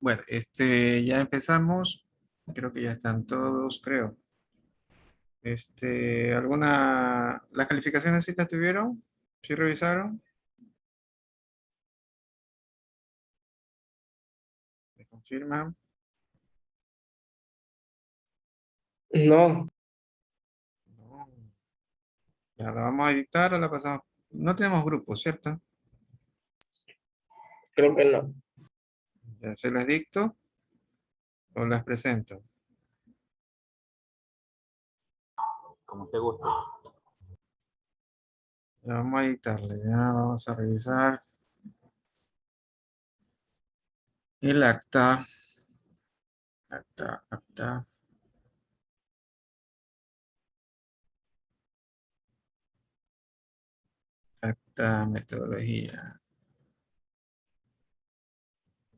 Bueno, ya empezamos. Creo que ya están todos, creo. ¿Las calificaciones sí las tuvieron? ¿Sí revisaron? ¿Me confirman? No, No. Ya la vamos a dictar o la pasamos. No tenemos grupo, ¿cierto? creo que no. Ya se las dicto o las presento. Como te guste. Ya vamos a dictarle, ya vamos a revisar el acta. Acta. Acta, metodología.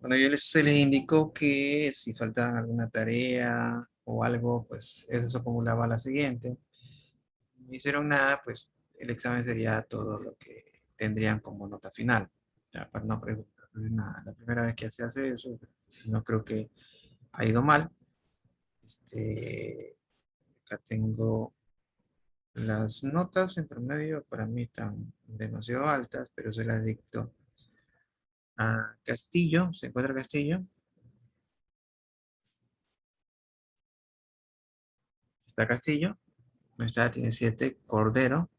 Bueno, se les indicó que si faltaban alguna tarea o algo, pues eso se acumulaba a la siguiente. No hicieron nada, pues el examen sería todo lo que tendrían como nota final. Ya, para no preguntarles nada. La primera vez que se hace eso, no creo que ha ido mal. Acá tengo las notas en promedio, para mí están demasiado altas, pero se las dicto a Castillo. ¿Se encuentra Castillo? Está Castillo. No está, tiene 7. Cordero,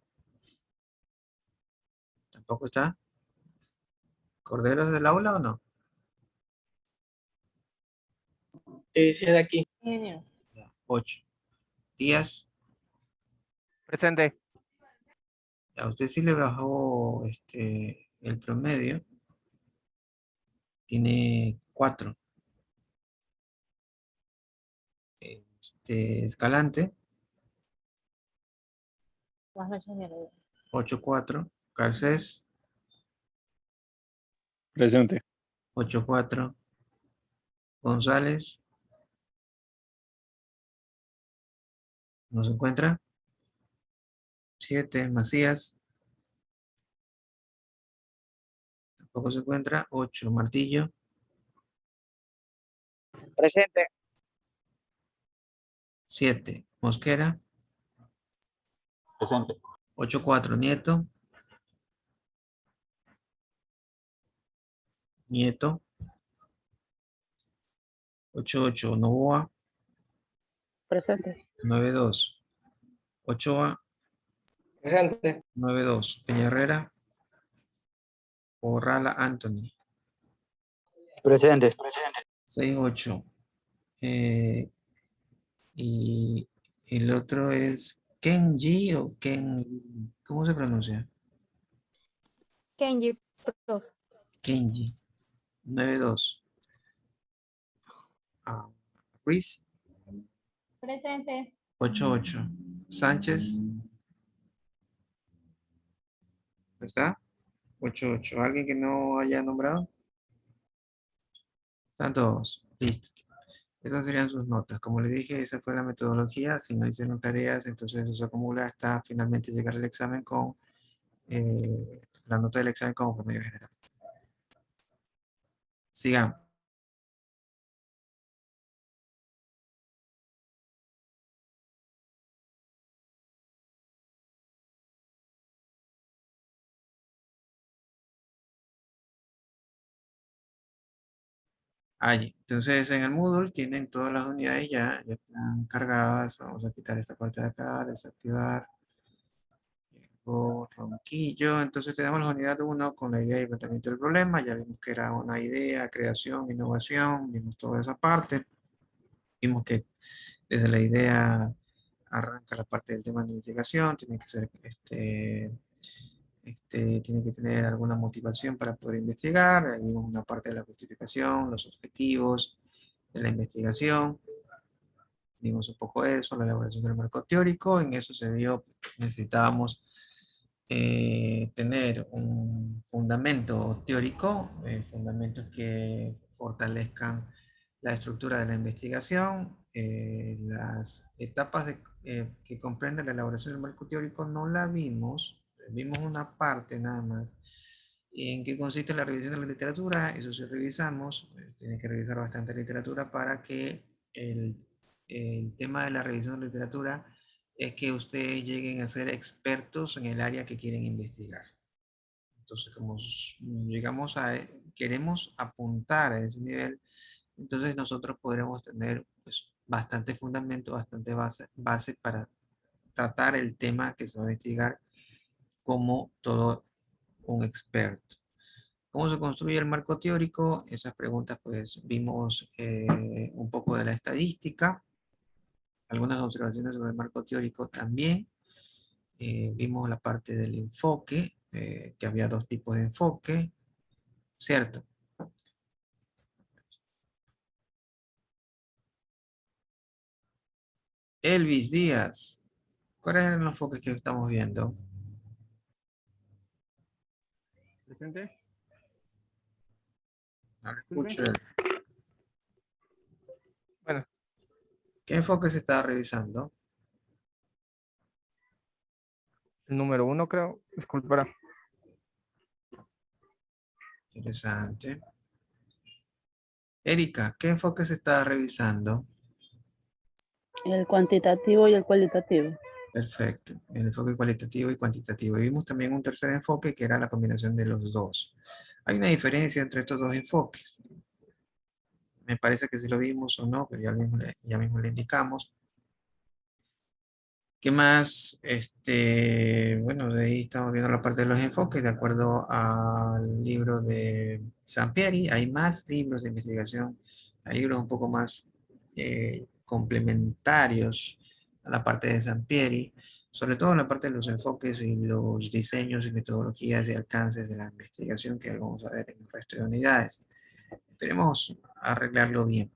tampoco está. ¿Cordero es del aula o no? Sí, sí, es de aquí. 8. Díaz, Presente. a usted sí le bajó el promedio. Tiene 4. Escalante, 8.4. Garcés, Presente. 8.4. González, ¿no se encuentra? 7. Macías, tampoco se encuentra. 8. Martillo, Presente. 7. Mosquera, Presente. 8.4. Nieto, Nieto, 8.8. Novoa, Presente. 9.2. Ochoa, Presente. 9.2. Peñarrera, Corrala Anthony, Presente. 6.8. Y el otro es Kenji o Ken, ¿cómo se pronuncia? Kenji, prof. Kenji, 9.2. Ruiz, Presente. 8.8. Sánchez, ¿no está? 8.8. ¿Alguien que no haya nombrado? Están todos. Listo. Esas serían sus notas. Como les dije, esa fue la metodología. Si no hicieron tareas, entonces eso se acumula hasta finalmente llegar al examen con la nota del examen como promedio general. Sigamos. Allí. Entonces en el Moodle tienen todas las unidades ya están cargadas. Vamos a quitar esta parte de acá, desactivar. Ronquillo. Entonces tenemos la unidad 1 con la idea y planteamiento del problema. Ya vimos que era una idea, creación, innovación. Vimos toda esa parte. Vimos que desde la idea arranca la parte del tema de investigación. Tiene que ser tiene que tener alguna motivación para poder investigar. Ahí vimos una parte de la justificación, los objetivos de la investigación. Vimos un poco eso, la elaboración del marco teórico. En eso se dio, necesitábamos tener un fundamento teórico, fundamentos que fortalezcan la estructura de la investigación. Las etapas que comprenden la elaboración del marco teórico no la vimos, vimos una parte nada más ¿En qué consiste la revisión de la literatura? Eso sí revisamos, tiene que revisar bastante literatura para que el tema de la revisión de literatura es que ustedes lleguen a ser expertos en el área que quieren investigar. Entonces, como llegamos queremos apuntar a ese nivel, entonces nosotros podremos tener pues, bastante fundamento, bastante base para tratar el tema que se va a investigar como todo un experto. ¿Cómo se construye el marco teórico? Esas preguntas, pues vimos un poco de la estadística, algunas observaciones sobre el marco teórico también. Vimos la parte del enfoque, que había dos tipos de enfoque, ¿cierto? Elvis Díaz, ¿cuáles eran los enfoques que estamos viendo? Presente. No lo escucho. Bueno, ¿Qué enfoque se estaba revisando? el número 1 creo. Disculpa. Interesante. Erika, ¿qué enfoque se estaba revisando? El cuantitativo y el cualitativo. Perfecto. El enfoque cualitativo y cuantitativo. Y vimos también un tercer enfoque que era la combinación de los dos. Hay una diferencia entre estos dos enfoques. Me parece que si lo vimos o no, pero ya mismo le indicamos. ¿Qué más? Bueno, de ahí estamos viendo la parte de los enfoques, de acuerdo al libro de Sampieri. Hay más libros de investigación, hay libros un poco más complementarios a la parte de Sampieri, sobre todo en la parte de los enfoques y los diseños y metodologías y alcances de la investigación, que vamos a ver en el resto de unidades. Esperemos arreglarlo bien.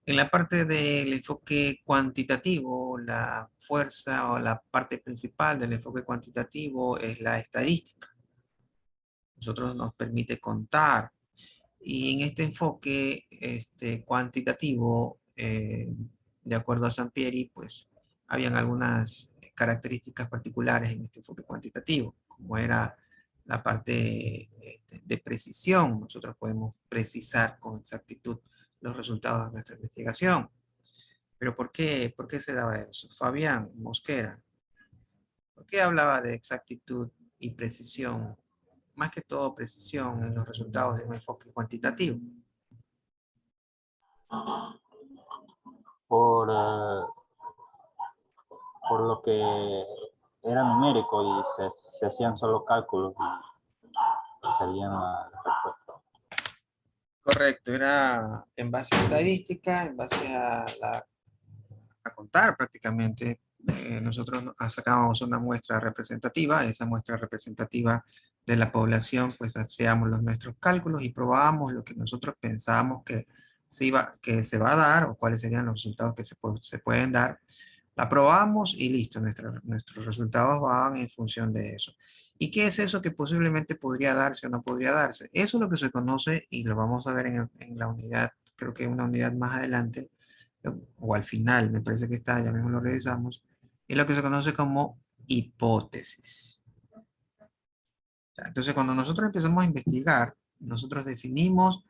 En la parte del enfoque cuantitativo, la fuerza o la parte principal del enfoque cuantitativo es la estadística. Nosotros nos permite contar. Y en este enfoque cuantitativo, de acuerdo a Sampieri, pues habían algunas características particulares en este enfoque cuantitativo, como era la parte de precisión. Nosotros podemos precisar con exactitud los resultados de nuestra investigación. ¿Pero por qué? ¿Por qué se daba eso? Fabián Mosquera, ¿por qué hablaba de exactitud y precisión? Más que todo precisión en los resultados de un enfoque cuantitativo. Por lo que era numérico y se hacían solo cálculos y salían las respuestas. Correcto, era en base a estadística, en base a contar prácticamente. Nosotros sacábamos una muestra representativa, esa muestra representativa de la población, pues hacíamos nuestros cálculos y probábamos lo que nosotros pensábamos que que se va a dar o cuáles serían los resultados que se pueden dar. La probamos y listo, nuestros resultados van en función de eso. ¿Y qué es eso que posiblemente podría darse o no podría darse? Eso es lo que se conoce y lo vamos a ver en la unidad, creo que una unidad más adelante, o al final, me parece que está, ya mismo lo revisamos, es lo que se conoce como hipótesis. Entonces, cuando nosotros empezamos a investigar, nosotros definimos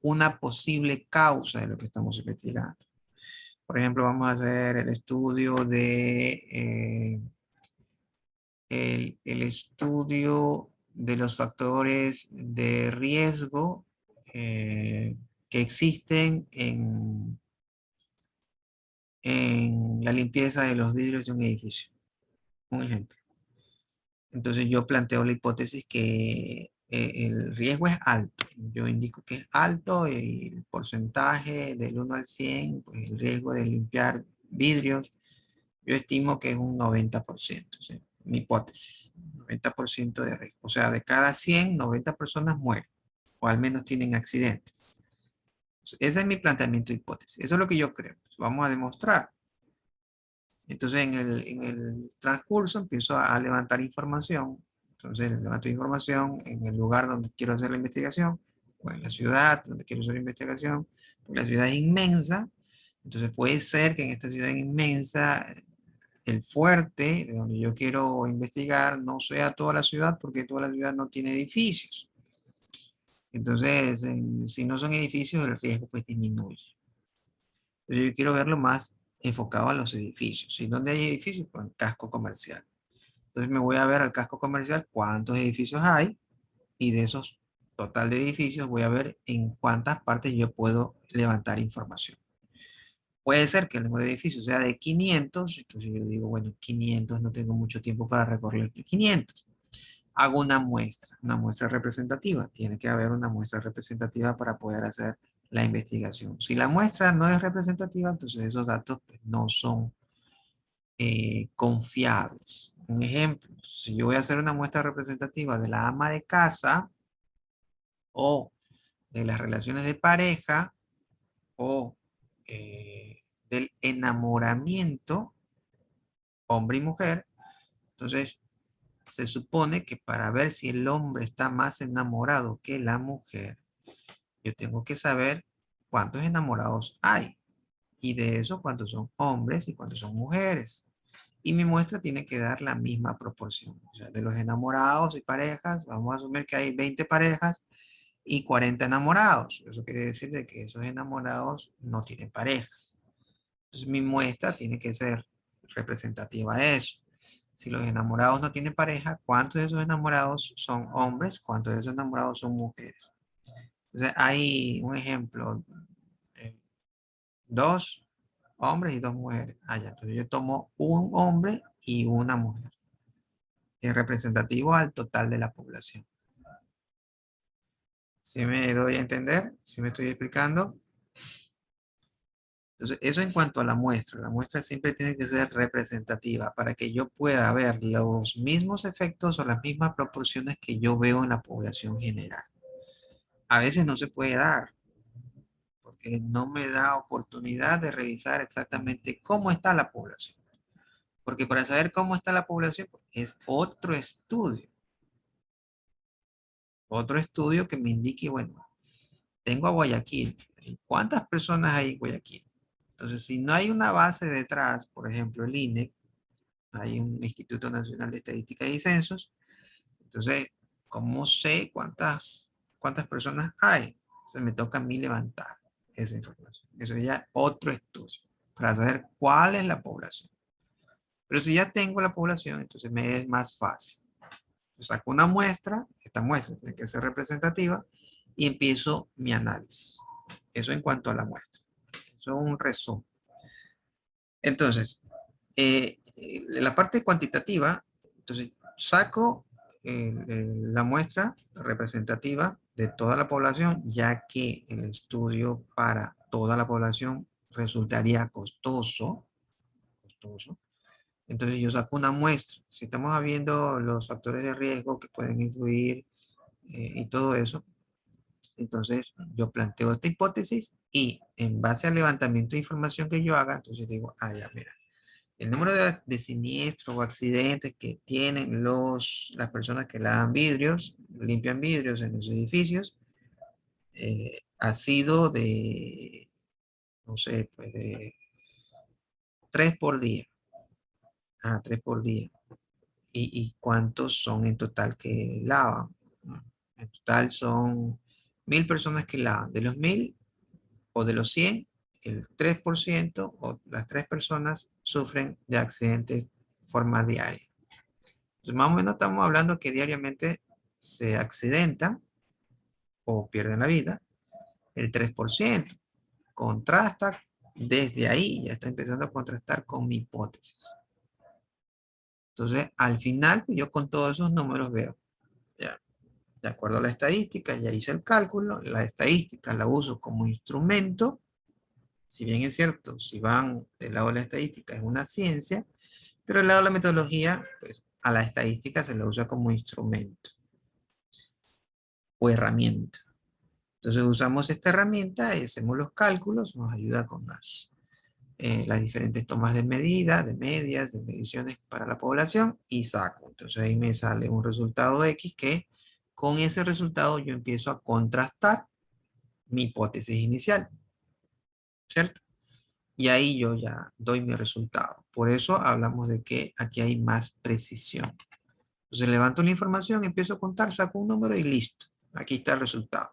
una posible causa de lo que estamos investigando. Por ejemplo, vamos a hacer el estudio el estudio de los factores de riesgo que existen en la limpieza de los vidrios de un edificio. Un ejemplo. Entonces yo planteo la hipótesis que el riesgo es alto. Yo indico que es alto y el porcentaje del 1 al 100, pues el riesgo de limpiar vidrios, yo estimo que es un 90%. ¿Sí? Mi hipótesis, 90% de riesgo. O sea, de cada 100, 90 personas mueren o al menos tienen accidentes. Ese es mi planteamiento de hipótesis. Eso es lo que yo creo. Vamos a demostrar. Entonces en el transcurso empiezo a levantar información. Entonces levanto información en el lugar donde quiero hacer la investigación, o en la ciudad donde quiero hacer la investigación. La ciudad es inmensa, entonces puede ser que en esta ciudad inmensa el fuerte de donde yo quiero investigar no sea toda la ciudad, porque toda la ciudad no tiene edificios. Entonces, si no son edificios, el riesgo pues disminuye. Entonces, yo quiero verlo más enfocado a los edificios. ¿Y dónde hay edificios? Pues en casco comercial. Entonces me voy a ver al casco comercial cuántos edificios hay, y de esos total de edificios voy a ver en cuántas partes yo puedo levantar información. Puede ser que el número de edificios sea de 500, entonces yo digo, bueno, 500 no tengo mucho tiempo para recorrer 500. Hago una muestra representativa. Tiene que haber una muestra representativa para poder hacer la investigación. Si la muestra no es representativa, entonces esos datos pues, no son confiables. Un ejemplo, si yo voy a hacer una muestra representativa de la ama de casa o de las relaciones de pareja o del enamoramiento, hombre y mujer, entonces se supone que para ver si el hombre está más enamorado que la mujer, yo tengo que saber cuántos enamorados hay. Y de eso, cuántos son hombres y cuántos son mujeres. Y mi muestra tiene que dar la misma proporción. O sea, de los enamorados y parejas, vamos a asumir que hay 20 parejas y 40 enamorados. Eso quiere decir de que esos enamorados no tienen parejas. Entonces mi muestra tiene que ser representativa de eso. Si los enamorados no tienen pareja, ¿cuántos de esos enamorados son hombres? ¿Cuántos de esos enamorados son mujeres? Entonces hay un ejemplo, 2 hombres y 2 mujeres. Ya. Entonces yo tomo un hombre y una mujer. Es representativo al total de la población. ¿Sí me doy a entender? ¿Sí me estoy explicando? Entonces, eso en cuanto a la muestra. La muestra siempre tiene que ser representativa para que yo pueda ver los mismos efectos o las mismas proporciones que yo veo en la población general. A veces no se puede dar, porque no me da oportunidad de revisar exactamente cómo está la población. Porque para saber cómo está la población, pues, es otro estudio. Otro estudio que me indique, bueno, tengo a Guayaquil. ¿Cuántas personas hay en Guayaquil? Entonces, si no hay una base detrás, por ejemplo, el INE, hay un Instituto Nacional de Estadística y Censos, entonces, ¿cómo sé cuántas personas hay? Entonces, me toca a mí levantar esa información. Eso ya es otro estudio, para saber cuál es la población. Pero si ya tengo la población, entonces me es más fácil. Yo saco una muestra, esta muestra tiene que ser representativa, y empiezo mi análisis. Eso en cuanto a la muestra. Eso es un resumen. Entonces, la parte cuantitativa, entonces saco la muestra representativa de toda la población, ya que el estudio para toda la población resultaría costoso. Entonces yo saco una muestra. Si estamos viendo los factores de riesgo que pueden influir y todo eso, entonces yo planteo esta hipótesis y en base al levantamiento de información que yo haga, entonces digo, ya, mira, el número de siniestros o accidentes que tienen las personas que lavan vidrios, limpian vidrios en los edificios, ha sido de, no sé, pues de 3 por día. 3 por día. ¿Y cuántos son en total que lavan? En total son 1000 personas que lavan. De los 1000 o de los 100, el 3% o las 3 personas sufren de accidentes de forma diaria. Entonces, más o menos estamos hablando que diariamente se accidentan o pierden la vida el 3%. Contrasta desde ahí, ya está empezando a contrastar con mi hipótesis. Entonces, al final, yo con todos esos números veo, ya, de acuerdo a la estadística, ya hice el cálculo, la estadística la uso como instrumento. Si bien es cierto, si van del lado de la estadística es una ciencia, pero del lado de la metodología, pues a la estadística se la usa como instrumento o herramienta. Entonces usamos esta herramienta y hacemos los cálculos, nos ayuda con las diferentes tomas de medida, de medias, de mediciones para la población y saco. Entonces ahí me sale un resultado X que con ese resultado yo empiezo a contrastar mi hipótesis inicial, ¿cierto? Y ahí yo ya doy mi resultado. Por eso hablamos de que aquí hay más precisión. Entonces levanto la información, empiezo a contar, saco un número y listo. Aquí está el resultado.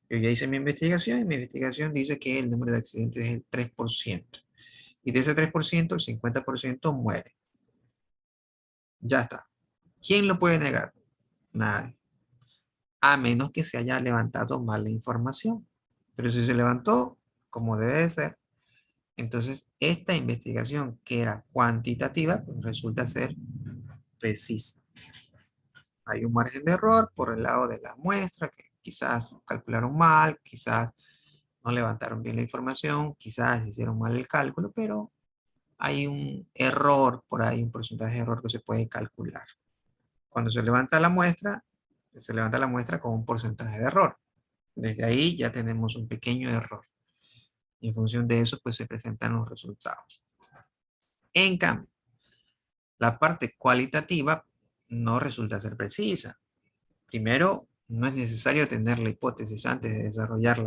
Yo ya hice mi investigación y mi investigación dice que el número de accidentes es el 3%. Y de ese 3%, el 50% muere. Ya está. ¿Quién lo puede negar? Nadie. A menos que se haya levantado mal la información. Pero si se levantó como debe de ser, entonces esta investigación que era cuantitativa, pues resulta ser precisa. Hay un margen de error por el lado de la muestra, que quizás calcularon mal, quizás no levantaron bien la información, quizás hicieron mal el cálculo, pero hay un error por ahí, un porcentaje de error que se puede calcular. Cuando se levanta la muestra con un porcentaje de error. Desde ahí ya tenemos un pequeño error. Y en función de eso, pues se presentan los resultados. En cambio, la parte cualitativa no resulta ser precisa. Primero, no es necesario tener la hipótesis antes de desarrollar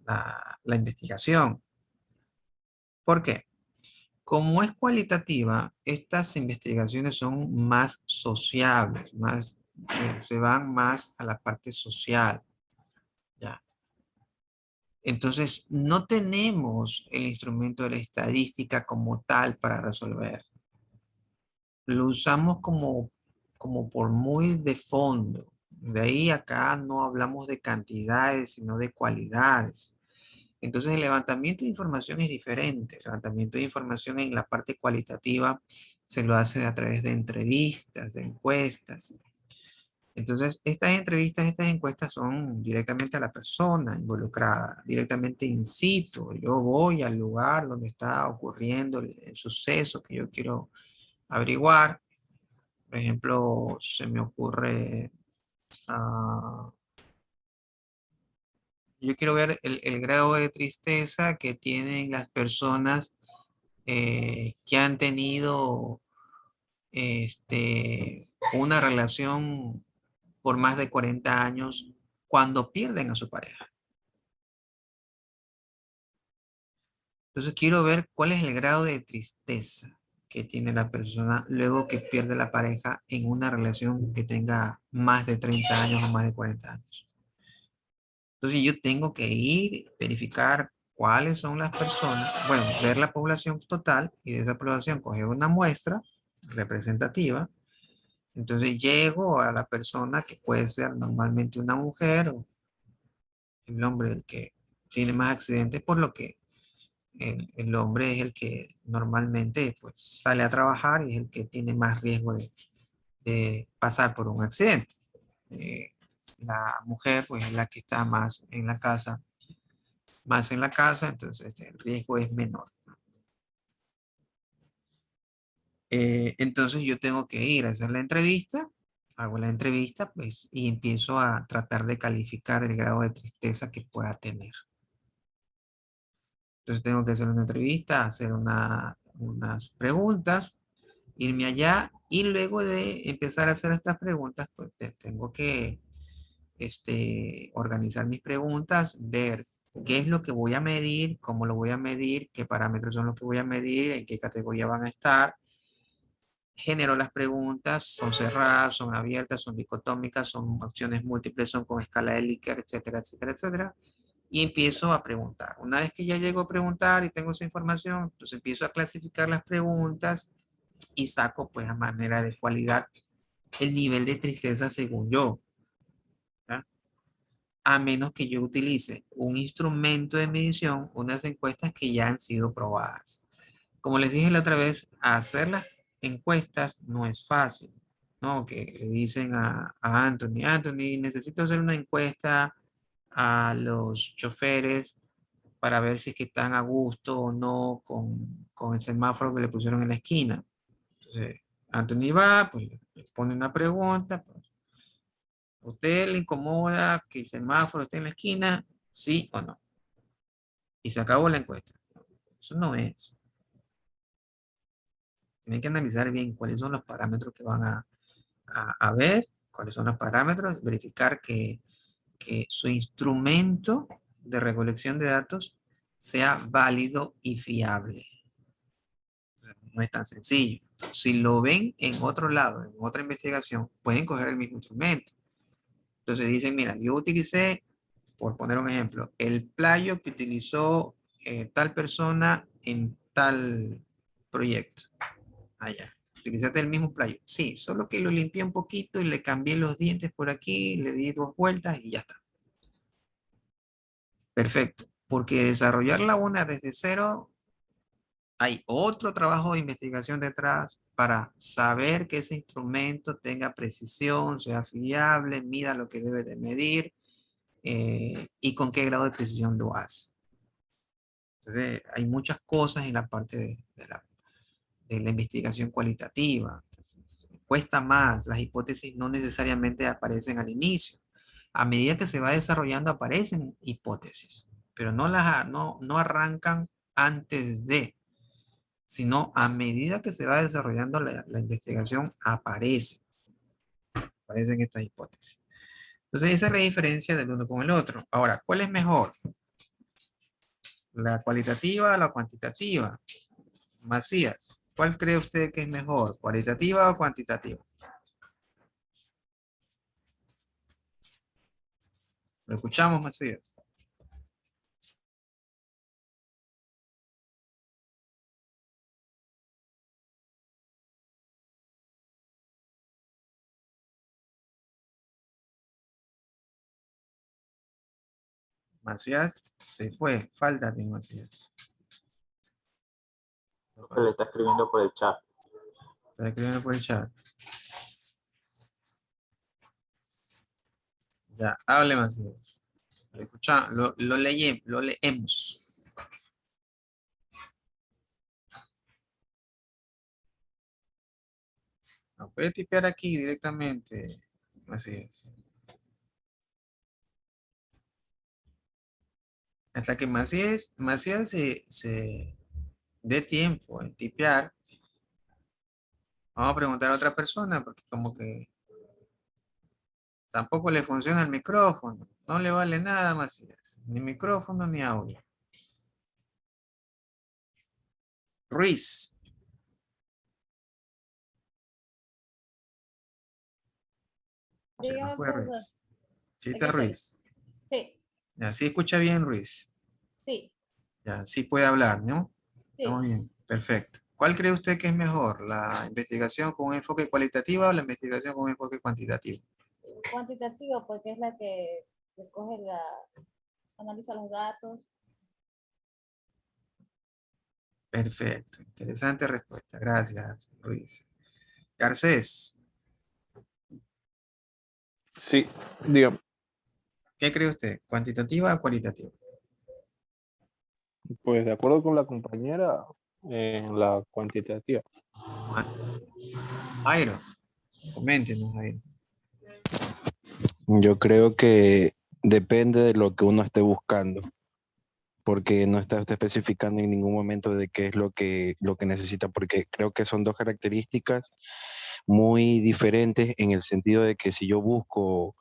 la investigación. ¿Por qué? Como es cualitativa, estas investigaciones son más sociables, se van más a la parte social. ¿Ya? Entonces, no tenemos el instrumento de la estadística como tal para resolver. Lo usamos como por muy de fondo. De ahí acá no hablamos de cantidades, sino de cualidades. Entonces el levantamiento de información es diferente. El levantamiento de información en la parte cualitativa se lo hace a través de entrevistas, de encuestas. Entonces estas entrevistas, estas encuestas son directamente a la persona involucrada, directamente in situ. Yo voy al lugar donde está ocurriendo el suceso que yo quiero averiguar. Por ejemplo, se me ocurre, yo quiero ver el grado de tristeza que tienen las personas que han tenido una relación por más de 40 años cuando pierden a su pareja. Entonces quiero ver cuál es el grado de tristeza que tiene la persona luego que pierde la pareja en una relación que tenga más de 30 años o más de 40 años. Entonces yo tengo que ir, verificar cuáles son las personas, bueno, ver la población total y de esa población coger una muestra representativa. Entonces llego a la persona que puede ser normalmente una mujer o el hombre el que tiene más accidentes, por lo que el hombre es el que normalmente pues, sale a trabajar y es el que tiene más riesgo de pasar por un accidente. La mujer pues es la que está más en la casa, entonces el riesgo es menor. Entonces yo tengo que ir a hacer la entrevista, hago la entrevista pues y empiezo a tratar de calificar el grado de tristeza que pueda tener. Entonces tengo que hacer una entrevista, hacer unas preguntas, irme allá y luego de empezar a hacer estas preguntas, pues tengo que organizar mis preguntas, ver qué es lo que voy a medir, cómo lo voy a medir, qué parámetros son los que voy a medir, en qué categoría van a estar. Genero las preguntas, son cerradas, son abiertas, son dicotómicas, son opciones múltiples, son con escala de Likert, etcétera, etcétera, etcétera. Y empiezo a preguntar. Una vez que ya llego a preguntar y tengo esa información, entonces empiezo a clasificar las preguntas y saco pues a manera de cualidad el nivel de tristeza según yo. ¿Ya? A menos que yo utilice un instrumento de medición, unas encuestas que ya han sido probadas. Como les dije la otra vez, hacer las encuestas no es fácil, ¿no? Que le dicen a Anthony, necesito hacer una encuesta a los choferes para ver si es que están a gusto o no con el semáforo que le pusieron en la esquina. Entonces, Anthony va, pues le pone una pregunta, pues, ¿usted le incomoda que el semáforo esté en la esquina? ¿Sí o no? Y se acabó la encuesta. Eso no es. Tienen que analizar bien cuáles son los parámetros que van a ver, cuáles son los parámetros, verificar que su instrumento de recolección de datos sea válido y fiable. No es tan sencillo. Si lo ven en otro lado, en otra investigación, pueden coger el mismo instrumento. Entonces dicen, mira, yo utilicé, por poner un ejemplo, el playo que utilizó tal persona en tal proyecto. Allá. ¿Utilizaste el mismo playo? Sí, solo que lo limpié un poquito y le cambié los dientes por aquí, le di 2 vueltas y ya está. Perfecto. Porque desarrollar la una desde cero, hay otro trabajo de investigación detrás para saber que ese instrumento tenga precisión, sea fiable, mida lo que debe de medir y con qué grado de precisión lo hace. Entonces, hay muchas cosas en la parte de la investigación cualitativa. Entonces, cuesta más, las hipótesis no necesariamente aparecen al inicio. A medida que se va desarrollando aparecen hipótesis, pero no arrancan antes de, sino a medida que se va desarrollando la investigación aparecen estas hipótesis. Entonces esa es la diferencia del uno con el otro. Ahora, ¿cuál es mejor? ¿La cualitativa o la cuantitativa? Macías, ¿cuál cree usted que es mejor? ¿Cualitativa o cuantitativa? ¿Lo escuchamos, Macías? Macías se fue. Falta de Macías. Creo que le está escribiendo por el chat. Está escribiendo por el chat. Ya, hable Macías. Lo escuchamos, lo leemos. No puede tipear aquí directamente, Macías. Hasta que Macías se dé tiempo en tipear, vamos a preguntar a otra persona, porque como que tampoco le funciona el micrófono. No le vale nada, Macías. Ni micrófono ni audio. Ruiz. Se nos Dígame, fue profesor. Ruiz. Sí Aquí está estoy. Ruiz. Sí, Ya, sí escucha bien Ruiz. sí, Ya, sí puede hablar, ¿no? Estamos sí. bien. Perfecto. ¿Cuál cree usted que es mejor? ¿La investigación con un enfoque cualitativo o la investigación con un enfoque cuantitativo? Cuantitativo, porque es la que recoge analiza los datos. Perfecto. Interesante respuesta. Gracias, Ruiz. Garcés, Sí, dígame. ¿qué cree usted? ¿Cuantitativa o cualitativa? Pues de acuerdo con la compañera, la cuantitativa. Jairo, coméntenos, Jairo. Yo creo que depende de lo que uno esté buscando, porque no está especificando en ningún momento de qué es lo que necesita, porque creo que son dos características muy diferentes en el sentido de que si yo busco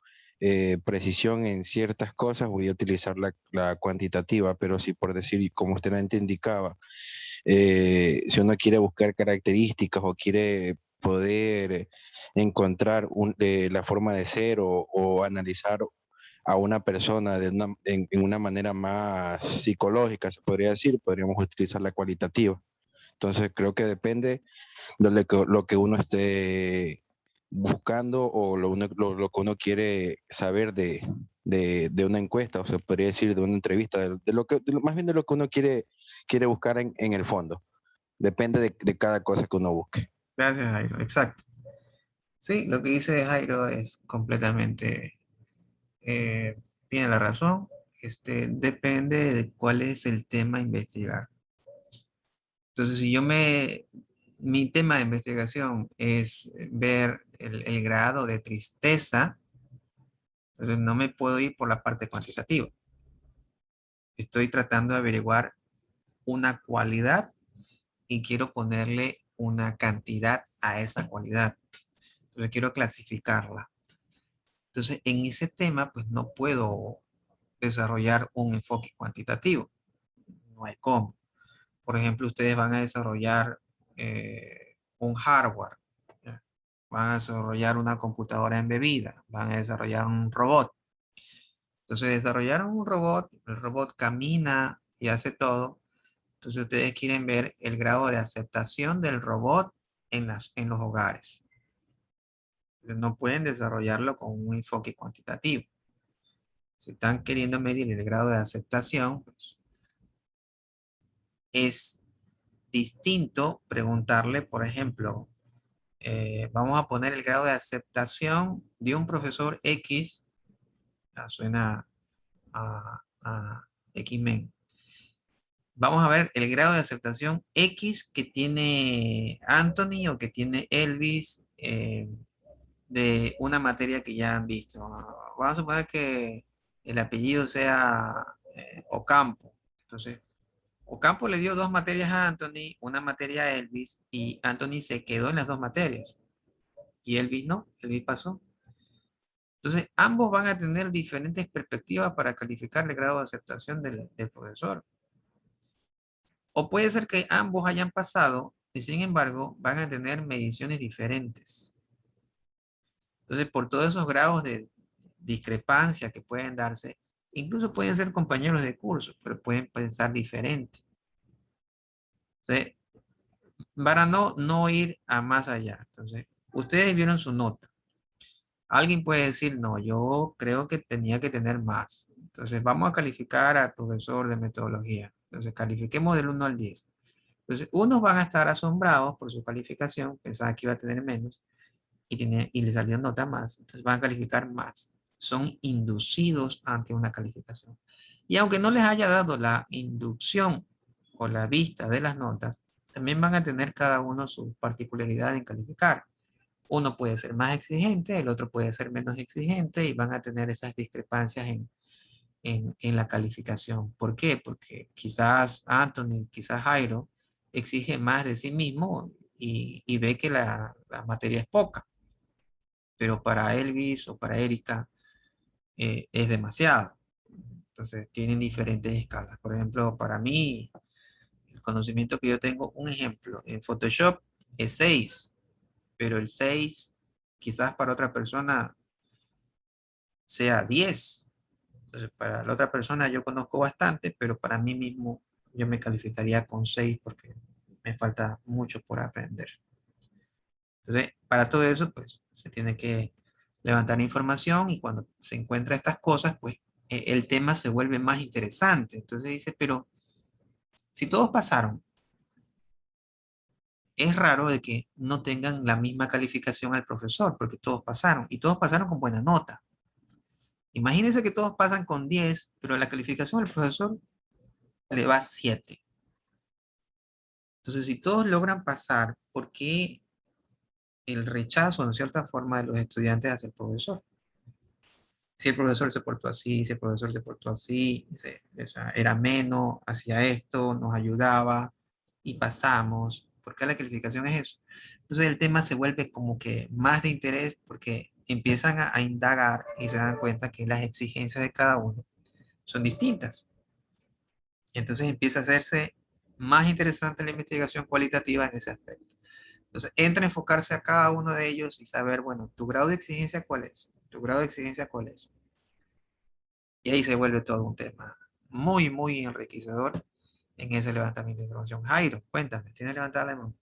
precisión en ciertas cosas, voy a utilizar la cuantitativa, pero si por decir, como usted antes indicaba, si uno quiere buscar características o quiere poder encontrar la forma de ser o analizar a una persona en una manera más psicológica, se podría decir, podríamos utilizar la cualitativa. Entonces creo que depende de lo que uno esté buscando o lo que uno quiere saber de una encuesta, o se podría decir de una entrevista, más bien de lo que uno quiere buscar en el fondo. Depende de cada cosa que uno busque. Gracias, Jairo. Exacto. Sí, lo que dice Jairo es completamente, tiene la razón. Depende de cuál es el tema a investigar. Entonces, si mi tema de investigación es ver el grado de tristeza, entonces no me puedo ir por la parte cuantitativa. Estoy tratando de averiguar una cualidad y quiero ponerle una cantidad a esa cualidad. Entonces quiero clasificarla. Entonces en ese tema pues no puedo desarrollar un enfoque cuantitativo. no hay cómo. Por ejemplo, ustedes van a desarrollar un hardware, ¿ya? Van a desarrollar una computadora embebida, van a desarrollar un robot. Entonces desarrollaron un robot, el robot camina y hace todo. Entonces ustedes quieren ver el grado de aceptación del robot en los hogares. No pueden desarrollarlo con un enfoque cuantitativo. Si están queriendo medir el grado de aceptación, pues, es distinto preguntarle, por ejemplo, vamos a poner el grado de aceptación de un profesor X, suena a X-Men. Vamos a ver el grado de aceptación X que tiene Anthony o que tiene Elvis de una materia que ya han visto. Vamos a suponer que el apellido sea Ocampo. Entonces, Ocampo le dio 2 materias a Anthony, una materia a Elvis, y Anthony se quedó en las 2 materias. Y Elvis no, Elvis pasó. Entonces, ambos van a tener diferentes perspectivas para calificar el grado de aceptación del profesor. O puede ser que ambos hayan pasado y sin embargo van a tener mediciones diferentes. Entonces, por todos esos grados de discrepancia que pueden darse, incluso pueden ser compañeros de curso, pero pueden pensar diferente. Entonces, para no ir a más allá. Entonces, ustedes vieron su nota. Alguien puede decir, no, yo creo que tenía que tener más. Entonces, vamos a calificar al profesor de metodología. Entonces, califiquemos del 1 al 10. Entonces, unos van a estar asombrados por su calificación, pensaban que iba a tener menos, y le salió nota más. Entonces, van a calificar más. Son inducidos ante una calificación. Y aunque no les haya dado la inducción o la vista de las notas, también van a tener cada uno su particularidad en calificar. Uno puede ser más exigente, el otro puede ser menos exigente y van a tener esas discrepancias en la calificación. ¿Por qué? Porque quizás Anthony, quizás Jairo exige más de sí mismo y ve que la materia es poca. Pero para Elvis o para Erika es demasiado. Entonces tienen diferentes escalas. Por ejemplo, para mí, el conocimiento que yo tengo, un ejemplo, en Photoshop es 6, pero el 6 quizás para otra persona sea 10. Entonces, para la otra persona yo conozco bastante, pero para mí mismo yo me calificaría con 6 porque me falta mucho por aprender. Entonces, para todo eso, pues se tiene que levantar información y cuando se encuentra estas cosas, pues el tema se vuelve más interesante. Entonces dice, pero si todos pasaron, es raro de que no tengan la misma calificación al profesor, porque todos pasaron y todos pasaron con buena nota. Imagínense que todos pasan con 10, pero la calificación al profesor le va 7. Entonces, si todos logran pasar, ¿por qué el rechazo, en cierta forma, de los estudiantes hacia el profesor? Si el profesor se portó así, si el profesor se portó así, era ameno, hacía esto, nos ayudaba y pasamos. ¿Por qué la calificación es eso? Entonces el tema se vuelve como que más de interés porque empiezan a indagar y se dan cuenta que las exigencias de cada uno son distintas. Y entonces empieza a hacerse más interesante la investigación cualitativa en ese aspecto. Entonces entra a enfocarse a cada uno de ellos y saber, bueno, ¿tu grado de exigencia cuál es? ¿Tu grado de exigencia cuál es? Y ahí se vuelve todo un tema muy, muy enriquecedor en ese levantamiento de información. Jairo, cuéntame, ¿tienes levantada la mano?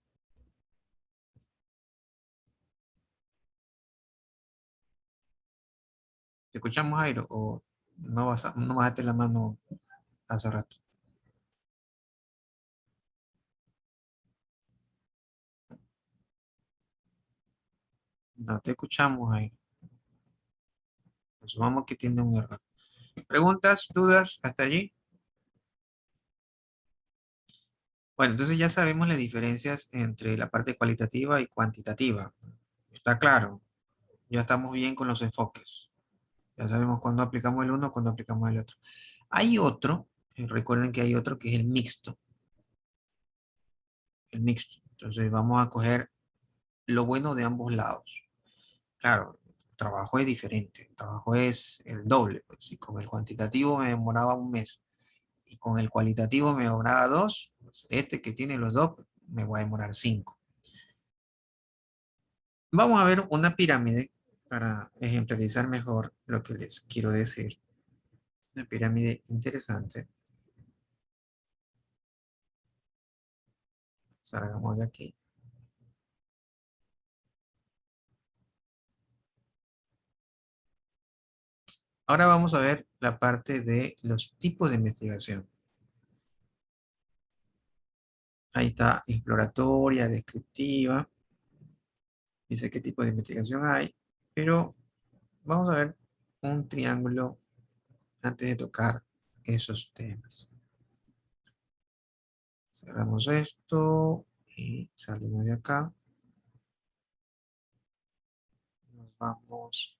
¿Te escuchamos, Jairo? ¿O no bajaste la mano hace rato? No te escuchamos, Jairo. Asumamos que tiene un error. ¿Preguntas, dudas hasta allí? Bueno, entonces ya sabemos las diferencias entre la parte cualitativa y cuantitativa. Está claro. Ya estamos bien con los enfoques. Ya sabemos cuándo aplicamos el uno, cuándo aplicamos el otro. Hay otro, recuerden que hay otro que es el mixto. El mixto. Entonces vamos a coger lo bueno de ambos lados. Claro, el trabajo es diferente. El trabajo es el doble. Pues, si con el cuantitativo me demoraba un mes y con el cualitativo me demoraba 2, pues este que tiene los dos me voy a demorar 5. Vamos a ver una pirámide para ejemplarizar mejor lo que les quiero decir. Una pirámide interesante. Salgamos de aquí. Ahora vamos a ver la parte de los tipos de investigación. Ahí está, exploratoria, descriptiva. Dice qué tipo de investigación hay. Pero vamos a ver un triángulo antes de tocar esos temas. Cerramos esto y salimos de acá. Nos vamos.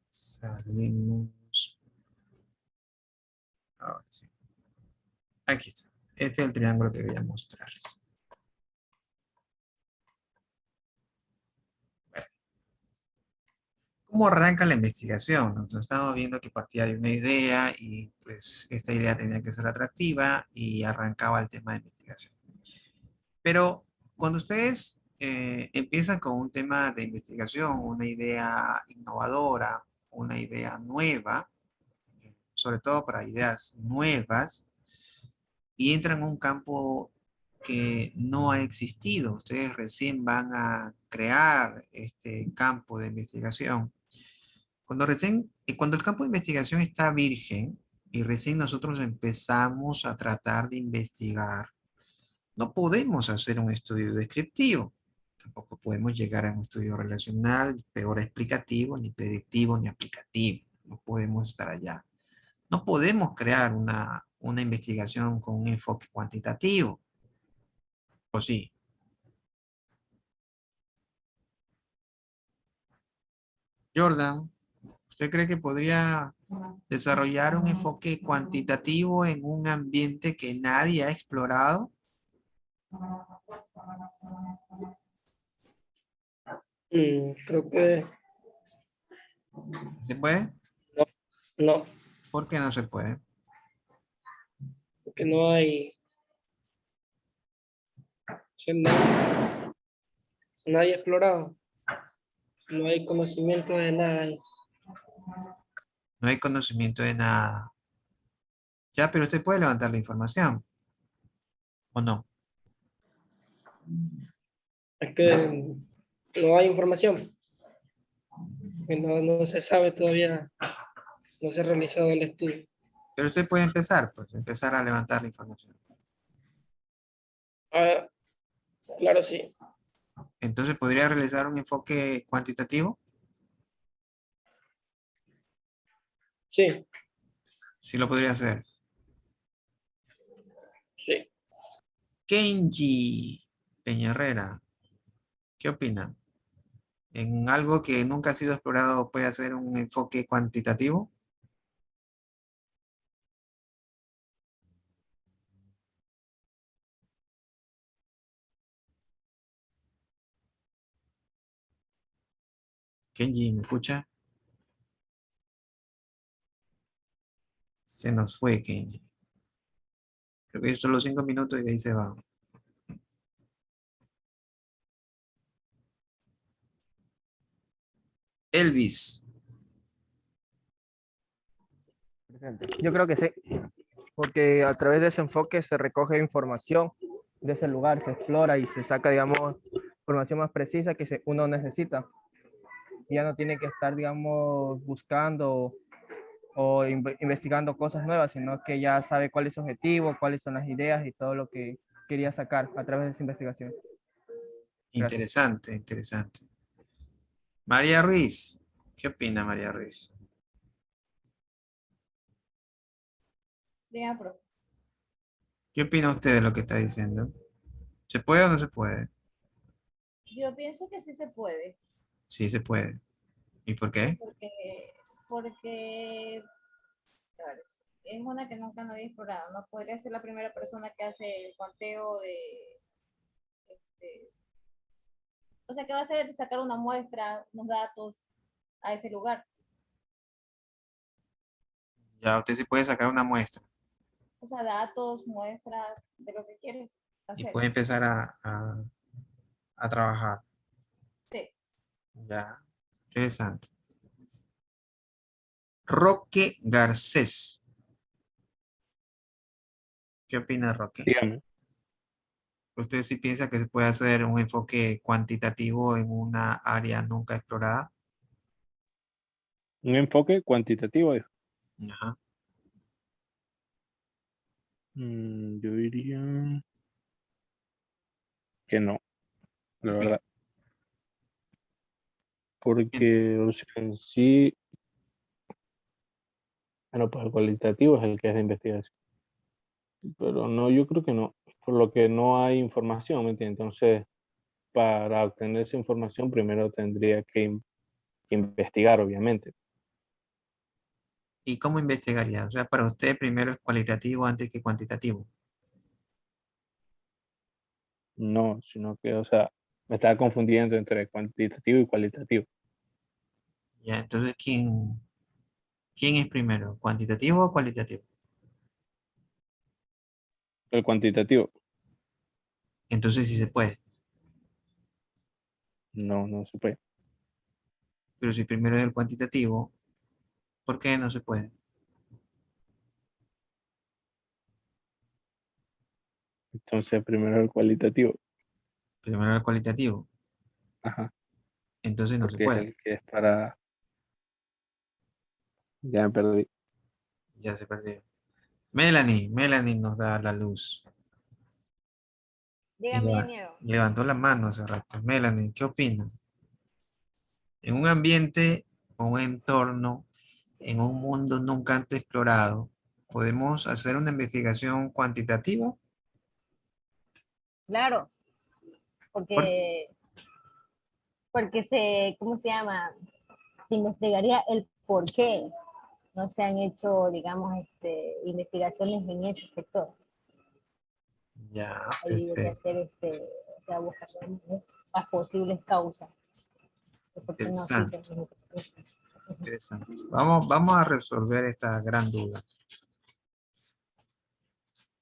Salimos. Ahora sí. Aquí está. Este es el triángulo que voy a mostrarles. Bueno, ¿cómo arranca la investigación? Entonces estamos viendo que partía de una idea y pues esta idea tenía que ser atractiva y arrancaba el tema de investigación. Pero cuando ustedes empiezan con un tema de investigación, una idea innovadora, una idea nueva, sobre todo para ideas nuevas, y entran a un campo que no ha existido. Ustedes recién van a crear este campo de investigación. Cuando el campo de investigación está virgen y recién nosotros empezamos a tratar de investigar, no podemos hacer un estudio descriptivo. Tampoco podemos llegar a un estudio relacional, peor explicativo, ni predictivo, ni aplicativo. No podemos estar allá. No podemos crear una investigación con un enfoque cuantitativo. ¿O sí? Jordan, ¿usted cree que podría desarrollar un enfoque cuantitativo en un ambiente que nadie ha explorado? Creo que ¿Se puede? no, ¿Por qué no se puede? porque no hay, o sea, nadie ha explorado, no hay conocimiento de nada ahí. No hay conocimiento de nada. Ya, pero usted puede levantar la información. ¿O no? Es que no hay información, que no se sabe todavía, no se ha realizado el estudio. Pero usted puede empezar, pues, empezar a levantar la información. Ah, claro, sí, Entonces, ¿podría realizar un enfoque cuantitativo? sí, Sí lo podría hacer. sí. Kenji Peñarrera, ¿qué opina? ¿En algo que nunca ha sido explorado puede hacer un enfoque cuantitativo? Kenji, ¿me escucha? Se nos fue Kenji. Creo que es solo 5 minutos y de ahí se va. Elvis, Presente. Yo creo que sí, porque a través de ese enfoque se recoge información de ese lugar, se explora y se saca, digamos, información más precisa que uno necesita. Ya no tiene que estar, digamos, buscando o investigando cosas nuevas, sino que ya sabe cuál es su objetivo, cuáles son las ideas y todo lo que quería sacar a través de esa investigación. Gracias. Interesante, interesante. María Ruiz, ¿qué opina María Ruiz? Diga, profe. ¿Qué opina usted de lo que está diciendo? ¿Se puede o no se puede? Yo pienso que sí se puede. Sí, se puede. ¿Y por Sí, qué? porque a ver, es una que nunca nadie ha explorado. No podría ser la primera persona que hace el conteo de- o sea, que va a hacer sacar una muestra, unos datos a ese lugar. Ya usted sí puede sacar una muestra O sea, datos, muestras de lo que quieres y hacer. puede empezar a trabajar. Sí. Ya, interesante. Roque Garcés. ¿Qué opina Roque? Dígame. ¿Usted sí piensa que se puede hacer un enfoque cuantitativo en una área nunca explorada? Un enfoque cuantitativo, dijo. Ajá. Yo diría que no, la Ok. verdad. Porque o sea, en sí, bueno, pues el cualitativo es el que es de investigación. Pero no, yo creo que no, por lo que no hay información, ¿me entiendes? Entonces, para obtener esa información, primero tendría que investigar, obviamente. ¿Y cómo investigaría? O sea, para usted primero es cualitativo antes que cuantitativo. No, sino que, o sea, me estaba confundiendo entre cuantitativo y cualitativo. Ya, entonces, ¿quién es primero? ¿Cuantitativo o cualitativo? El cuantitativo, Entonces sí se puede. no, no se puede. Pero si primero es el cuantitativo, ¿por qué no se puede? Entonces, primero el cualitativo. Primero el cualitativo, Ajá, entonces no se porque es puede. el que es para... Ya me perdí. Ya se perdió. Melanie nos da la luz. Y Dígame, ingeniero. levantó la mano hace rato. Melanie, ¿qué opina? En un ambiente, un entorno, en un mundo nunca antes explorado, ¿podemos hacer una investigación cuantitativa? Claro, ¿Por, porque ¿cómo se llama? Se investigaría el por qué no se han hecho, digamos, investigaciones en ese sector. Ya, Ahí debería perfecto. ser, o sea, buscar las posibles causas de por qué no Interesante, existen. interesante. Vamos a resolver esta gran duda.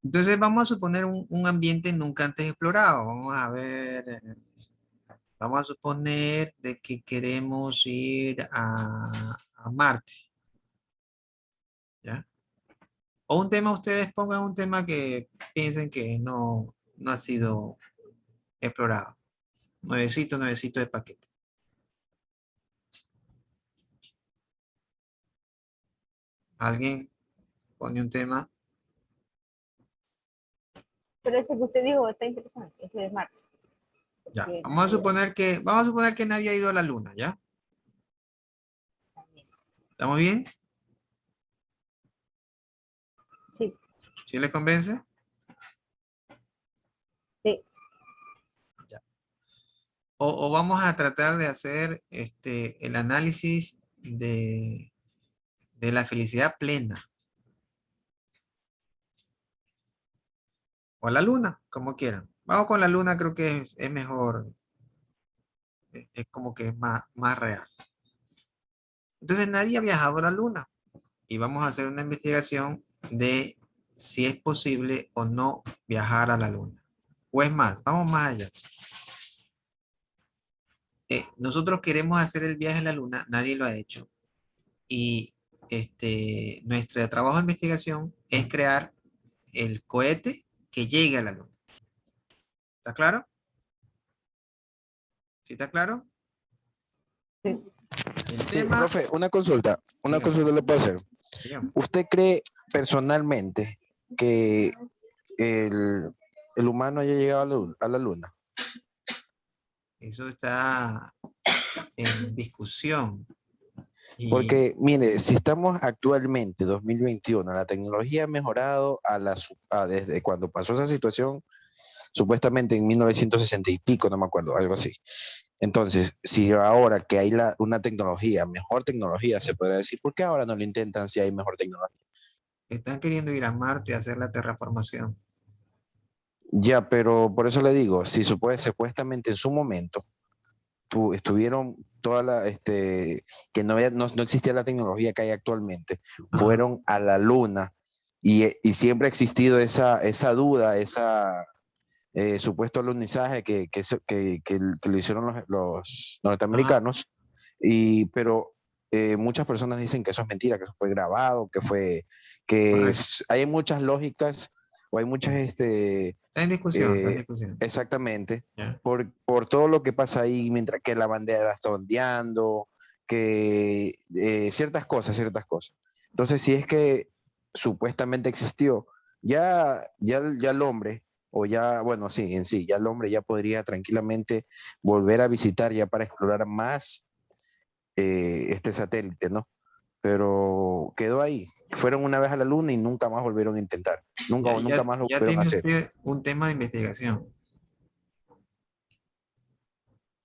Entonces vamos a suponer un ambiente nunca antes explorado. Vamos a ver, vamos a suponer de que queremos ir a Marte, ¿ya? O un tema, ustedes pongan un tema que piensen que no ha sido explorado. Nuevecito de paquete. ¿Alguien pone un tema? Pero ese que usted dijo está interesante, ese de Marte. Ya. Porque Vamos a suponer que nadie ha ido a la Luna, ¿ya? ¿Estamos bien? sí, ¿Sí les convence? sí, Ya. O vamos a tratar de hacer el análisis de la felicidad plena. O la luna, como quieran. Vamos con la luna, creo que es mejor. Es como que es más real. Entonces nadie ha viajado a la luna. Y vamos a hacer una investigación de si es posible o no viajar a la luna. O es más, vamos más allá. Nosotros queremos hacer el viaje a la luna, nadie lo ha hecho. Y nuestro trabajo de investigación es crear el cohete que llegue a la luna. ¿Está claro? ¿Sí está claro? sí. El Sí, tema, profe, una consulta dígame. le puedo hacer. Dígame. ¿Usted cree personalmente que el humano haya llegado a la luna? Eso está en discusión. Y Porque, mire, si estamos actualmente, 2021, la tecnología ha mejorado desde cuando pasó esa situación, supuestamente en 1960 y pico, no me acuerdo, algo así. Entonces, si ahora que hay una tecnología, mejor tecnología, se puede decir, ¿por qué ahora no lo intentan si hay mejor tecnología? están queriendo ir a Marte a hacer la terraformación. Ya, pero por eso le digo, si supuestamente en su momento estuvieron que no existía la tecnología que hay actualmente, Ajá. fueron a la luna y siempre ha existido esa duda, supuesto alunizaje que lo hicieron los norteamericanos, pero muchas personas dicen que eso es mentira, que eso fue grabado, Correcto. hay muchas lógicas o hay muchas, Está en discusión, está en discusión. exactamente, Ya. por todo lo que pasa ahí, mientras que la bandera está ondeando, que ciertas cosas. Entonces, si es que supuestamente existió, ya el hombre, o ya, bueno, sí, en sí, ya el hombre ya podría tranquilamente volver a visitar ya para explorar más este satélite, ¿no? Pero quedó ahí. Fueron una vez a la luna y nunca más volvieron a intentar. Nunca más lo Ya volvieron a tiene hacer. usted un tema de investigación.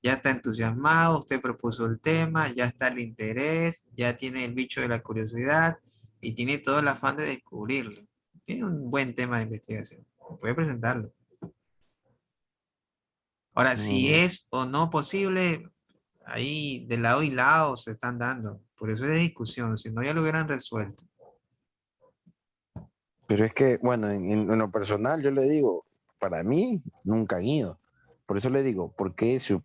Ya está entusiasmado, usted propuso el tema, ya está el interés, ya tiene el bicho de la curiosidad y tiene todo el afán de descubrirlo. Tiene un buen tema de investigación. Puede presentarlo. Ahora, si Mm, es o no posible, ahí de lado y lado se están dando. Por eso es de discusión, si no ya lo hubieran resuelto. Pero es que, bueno, en lo personal yo le digo, para mí nunca han ido. Por eso le digo, ¿por qué si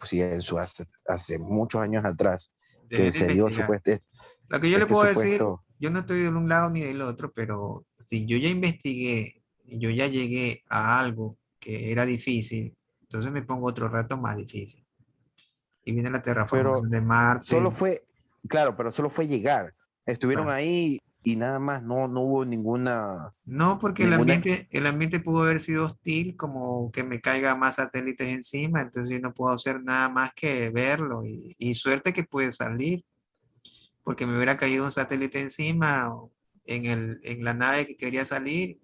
hace muchos años atrás que Dejen de se dio investigar. Lo que yo le este puedo decir, supuesto, yo no estoy de un lado ni del otro, pero si yo ya investigué, yo ya llegué a algo que era difícil, entonces me pongo otro reto más difícil. Y viene la terraformación pero de solo Marte. fue, claro, pero solo fue llegar. Estuvieron Claro. ahí y nada más, no hubo No, porque ninguna, el ambiente pudo haber sido hostil, como que me caiga más satélites encima, entonces yo no puedo hacer nada más que verlo y suerte que puede salir, porque me hubiera caído un satélite encima o en la nave que quería salir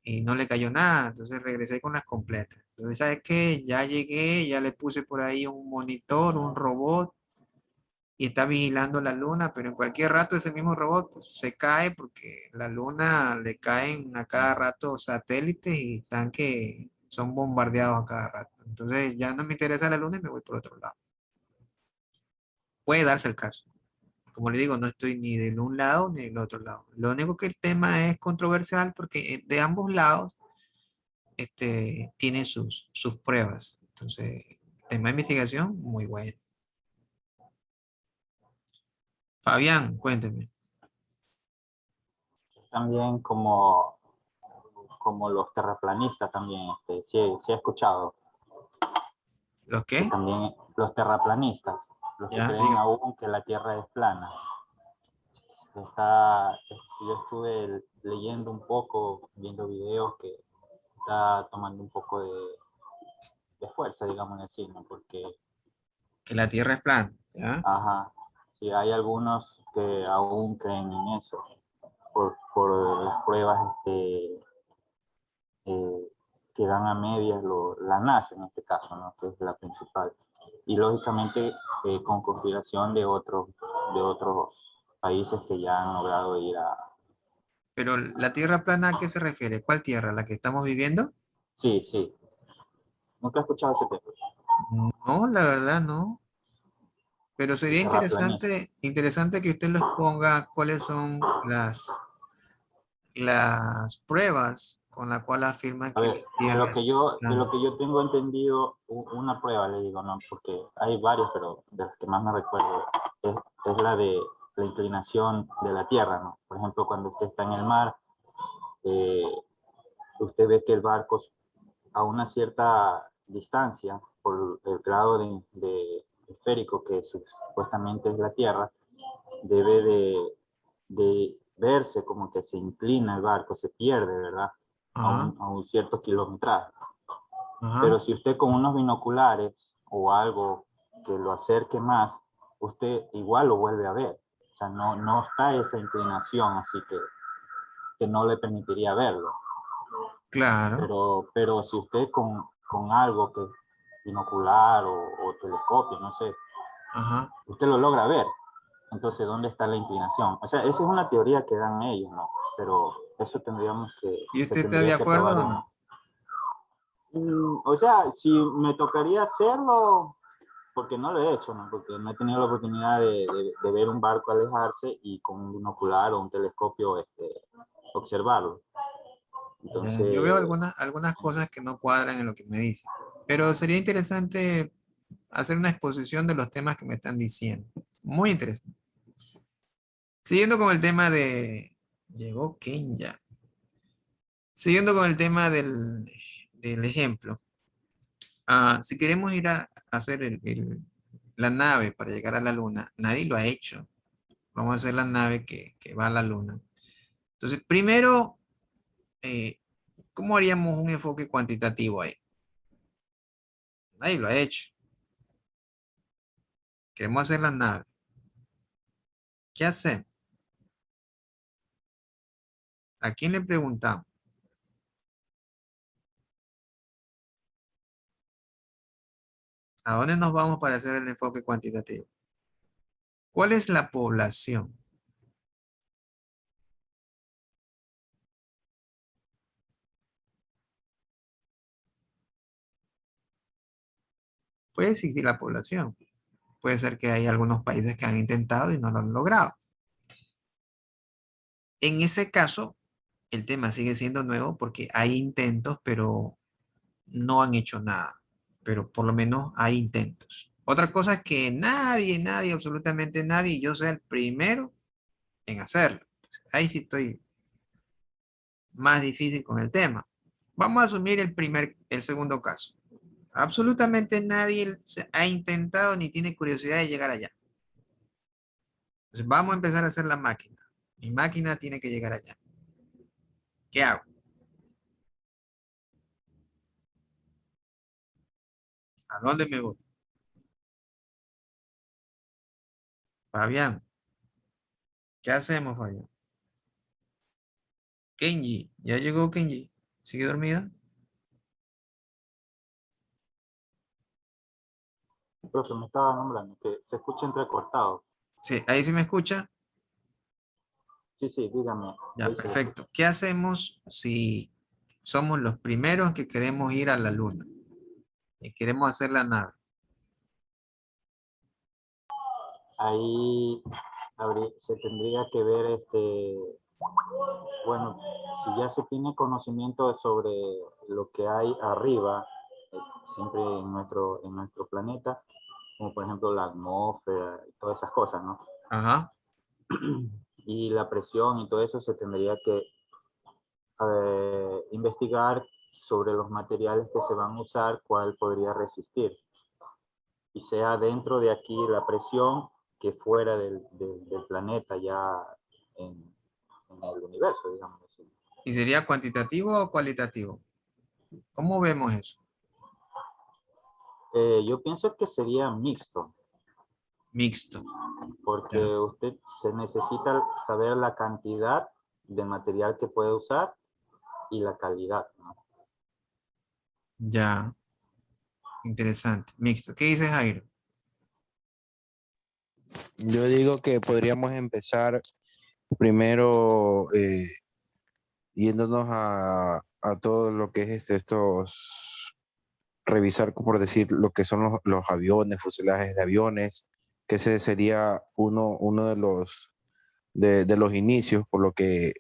y no le cayó nada, entonces regresé con las completas. Entonces, ¿sabes qué? Ya llegué, ya le puse por ahí un monitor, un robot y está vigilando la luna, pero en cualquier rato ese mismo robot pues, se cae porque la luna le caen a cada rato satélites y están que son bombardeados a cada rato. Entonces ya no me interesa la luna y me voy por otro lado. Puede darse el caso. Como le digo, no estoy ni del un lado ni del otro lado. Lo único que el tema es controversial porque de ambos lados tienen sus pruebas. Entonces, tema de investigación, muy bueno. Fabián, cuénteme. También como los terraplanistas también, sí he escuchado ¿Los que qué? también los terraplanistas, los que Ya, creen diga. aún que la Tierra es plana. Yo estuve leyendo un poco, viendo videos que está tomando un poco de fuerza, digamos en el cine, porque, Que la Tierra es plana. ¿Ya? ajá, sí hay algunos que aún creen en eso, por las pruebas eh, que dan a medias la NASA en este caso, ¿no? Que es la principal. Y lógicamente con conspiración de otros países que ya han logrado ir a... Pero la Tierra plana, ¿a qué se refiere? ¿Cuál Tierra? ¿La que estamos viviendo? Sí, sí. Nunca he escuchado ese tema. No, la verdad no. Pero sería Terraplanista. interesante que usted los ponga cuáles son las pruebas con las cuales afirman A que ver, la Tierra es de plana. lo que yo tengo entendido, una prueba le digo, no, porque hay varias, pero de las que más me recuerdo es la de la inclinación de la Tierra, ¿no? Por ejemplo, cuando usted está en el mar, eh, usted ve que el barco a una cierta distancia, por el grado de esférico que supuestamente es la Tierra, debe de verse como que se inclina el barco, se pierde, ¿verdad? Ajá, A un cierto kilometraje. ajá, Pero si usted con unos binoculares o algo que lo acerque más, usted igual lo vuelve a ver. O sea, no está esa inclinación, así que no le permitiría verlo. claro. Pero si usted con algo que binocular o telescopio, no sé, Ajá. usted lo logra ver. Entonces, ¿dónde está la inclinación? O sea, esa es una teoría que dan ellos, ¿no? Pero eso tendríamos que, ¿Y se usted está de tendría que acuerdo probar o no? O sea, si me tocaría hacerlo, porque no lo he hecho, ¿no? Porque no he tenido la oportunidad de ver un barco alejarse y con un binocular o un telescopio observarlo. Ya, yo veo Entonces, algunas cosas que no cuadran en lo que me dice, pero sería interesante hacer una exposición de los temas que me están diciendo. Muy interesante. Siguiendo con el tema de... Llegó Kenya. Siguiendo con el tema del ejemplo. Si queremos ir a hacer la nave para llegar a la luna, nadie lo ha hecho. Vamos a hacer la nave que va a la luna. Entonces, primero, ¿cómo haríamos un enfoque cuantitativo ahí? Nadie lo ha hecho. Queremos hacer la nave. ¿Qué hacemos? ¿A quién le preguntamos? ¿A dónde nos vamos para hacer el enfoque cuantitativo? ¿Cuál es la población? Puede existir la población. Puede ser que hay algunos países que han intentado y no lo han logrado. En ese caso, el tema sigue siendo nuevo porque hay intentos, pero no han hecho nada. Pero por lo menos hay intentos. Otra cosa es que nadie, absolutamente nadie, yo sea el primero en hacerlo. Ahí sí estoy más difícil con el tema. Vamos a asumir el segundo caso. Absolutamente nadie ha intentado ni tiene curiosidad de llegar allá. Entonces vamos a empezar a hacer la máquina. Mi máquina tiene que llegar allá. ¿Qué hago? ¿A dónde me voy? Fabián, ¿qué hacemos, Fabián? Kenji, ¿ya llegó Kenji? ¿Sigue dormida? profe, me estaba nombrando que se escucha entrecortado. Sí, ahí sí me escucha. Sí, sí, dígame. Ya, Ahí se le escucha. perfecto. ¿Qué hacemos si somos los primeros que queremos ir a la luna y queremos hacer la nave? Ahí se tendría que ver, bueno, si ya se tiene conocimiento sobre lo que hay arriba, siempre en nuestro planeta, como por ejemplo la atmósfera y todas esas cosas, ¿no? Ajá. Y la presión y todo eso se tendría que investigar sobre los materiales que se van a usar, cuál podría resistir. Y sea dentro de aquí la presión que fuera del planeta ya en el universo, digamos así. ¿Y sería cuantitativo o cualitativo? ¿Cómo vemos eso? Yo pienso que sería mixto, Mixto. porque Ya. usted se necesita saber la cantidad de material que puede usar y la calidad, ¿no? Ya. Interesante. Mixto. ¿Qué dices, Jairo? Yo digo que podríamos empezar primero yéndonos a todo lo que es revisar, por decir, lo que son los aviones, fuselajes de aviones, que ese sería uno de los inicios, por lo que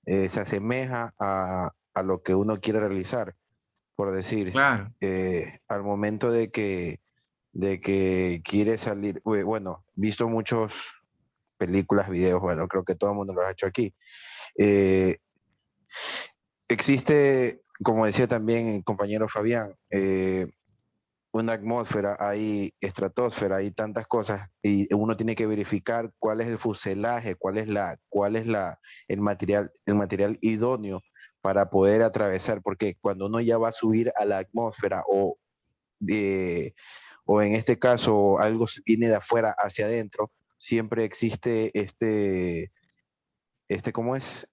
se asemeja a lo que uno quiere realizar. Por decir, Claro. al momento de que quiere salir, bueno, visto muchos películas, videos, bueno, creo que todo el mundo lo ha hecho aquí. Eh, Existe, como decía también el compañero Fabián, una atmósfera, hay estratosfera, hay tantas cosas y uno tiene que verificar cuál es el fuselaje, el material idóneo para poder atravesar, porque cuando uno ya va a subir a la atmósfera o en este caso algo viene de afuera hacia adentro, siempre existe ¿cómo es?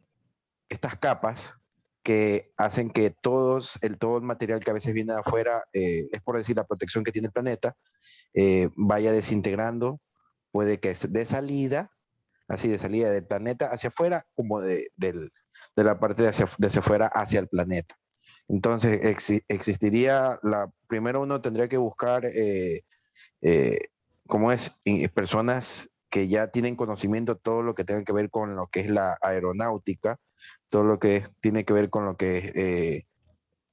Estas capas que hacen que todo el material que a veces viene de afuera, es por decir la protección que tiene el planeta, vaya desintegrando, puede que de salida, así de salida del planeta hacia afuera, como de la parte de hacia afuera hacia el planeta. Entonces existiría, primero uno tendría que buscar, eh, ¿cómo es? Personas que ya tienen conocimiento de todo lo que tenga que ver con lo que es la aeronáutica, todo lo que tiene que ver con lo que es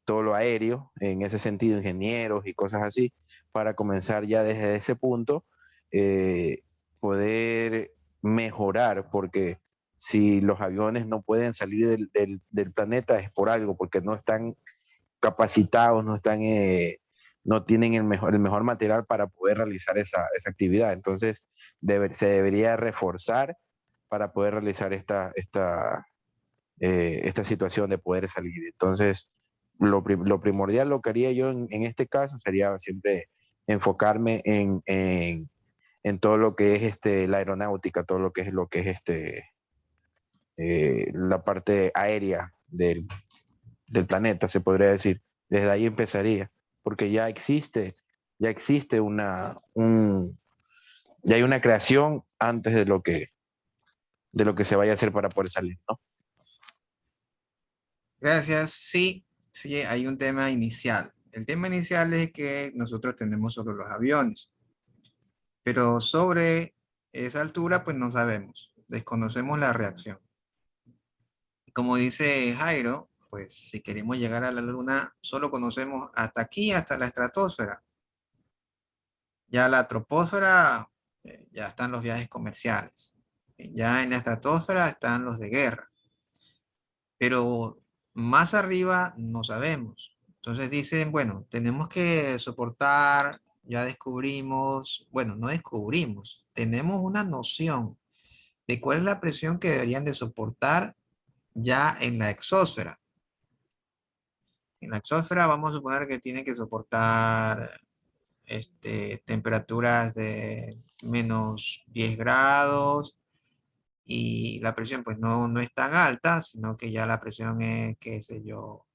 todo lo aéreo, en ese sentido, ingenieros y cosas así, para comenzar ya desde ese punto, eh, poder mejorar, porque si los aviones no pueden salir del planeta es por algo, porque no están capacitados, no tienen el mejor material para poder realizar esa actividad. Entonces, se debería reforzar para poder realizar esta situación de poder salir. Entonces, lo primordial, lo que haría yo en este caso sería siempre enfocarme en todo lo que es la aeronáutica, todo lo que es la parte aérea del planeta, se podría decir. Desde ahí empezaría, porque ya existe ya hay una creación antes de lo que se vaya a hacer para poder salir, ¿no? Gracias. Sí, sí, hay un tema inicial. El tema inicial es que nosotros tenemos solo los aviones, pero sobre esa altura, pues no sabemos, desconocemos la reacción. Como dice Jairo, pues si queremos llegar a la luna, solo conocemos hasta aquí, hasta la estratosfera. Ya la troposfera, ya están los viajes comerciales. Ya en la estratosfera están los de guerra. Pero más arriba no sabemos. Entonces dicen, bueno, tenemos que soportar, ya descubrimos, bueno, no descubrimos, tenemos una noción de cuál es la presión que deberían de soportar ya en la exósfera. En la exósfera vamos a suponer que tiene que soportar temperaturas de menos 10 grados y la presión pues no es tan alta, sino que ya la presión es, qué sé yo,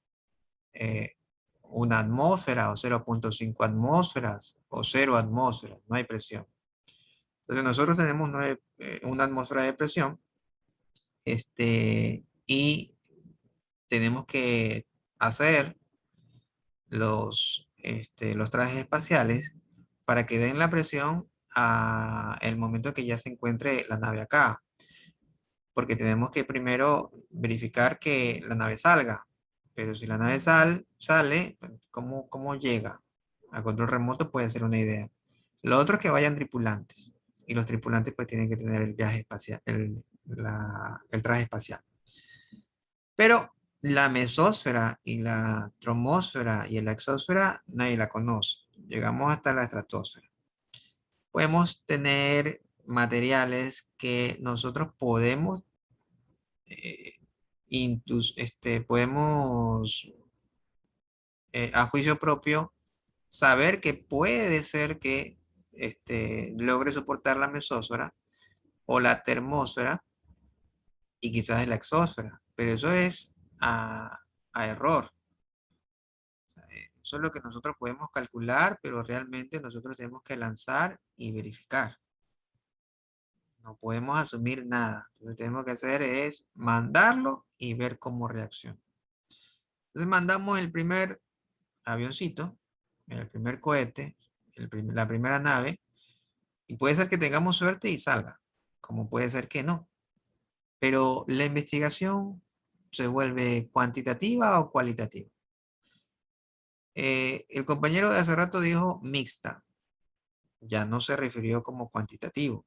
eh, una atmósfera o 0,5 atmósferas o 0 atmósferas, no hay presión. Entonces nosotros tenemos una atmósfera de presión y tenemos que hacer los trajes espaciales para que den la presión a el momento que ya se encuentre la nave acá. Porque tenemos que primero verificar que la nave salga. Pero si la nave sale, pues, ¿cómo llega? A control remoto puede ser una idea. Lo otro es que vayan tripulantes. Y los tripulantes pues tienen que tener el viaje espacial, el traje espacial. Pero la mesósfera y la tromósfera y la exósfera nadie la conoce. Llegamos hasta la estratosfera. Podemos tener materiales que nosotros podemos eh, podemos a juicio propio saber que puede ser que logre soportar la mesósfera o la termósfera y quizás la exósfera, pero eso es a error. Eso es lo que nosotros podemos calcular, pero realmente nosotros tenemos que lanzar y verificar. No podemos asumir nada. Lo que tenemos que hacer es mandarlo y ver cómo reacciona. Entonces mandamos el primer avioncito, el primer cohete, la primera nave, y puede ser que tengamos suerte y salga, como puede ser que no. Pero la investigación se vuelve cuantitativa o cualitativa. El compañero de hace rato dijo mixta, ya no se refirió como cuantitativo.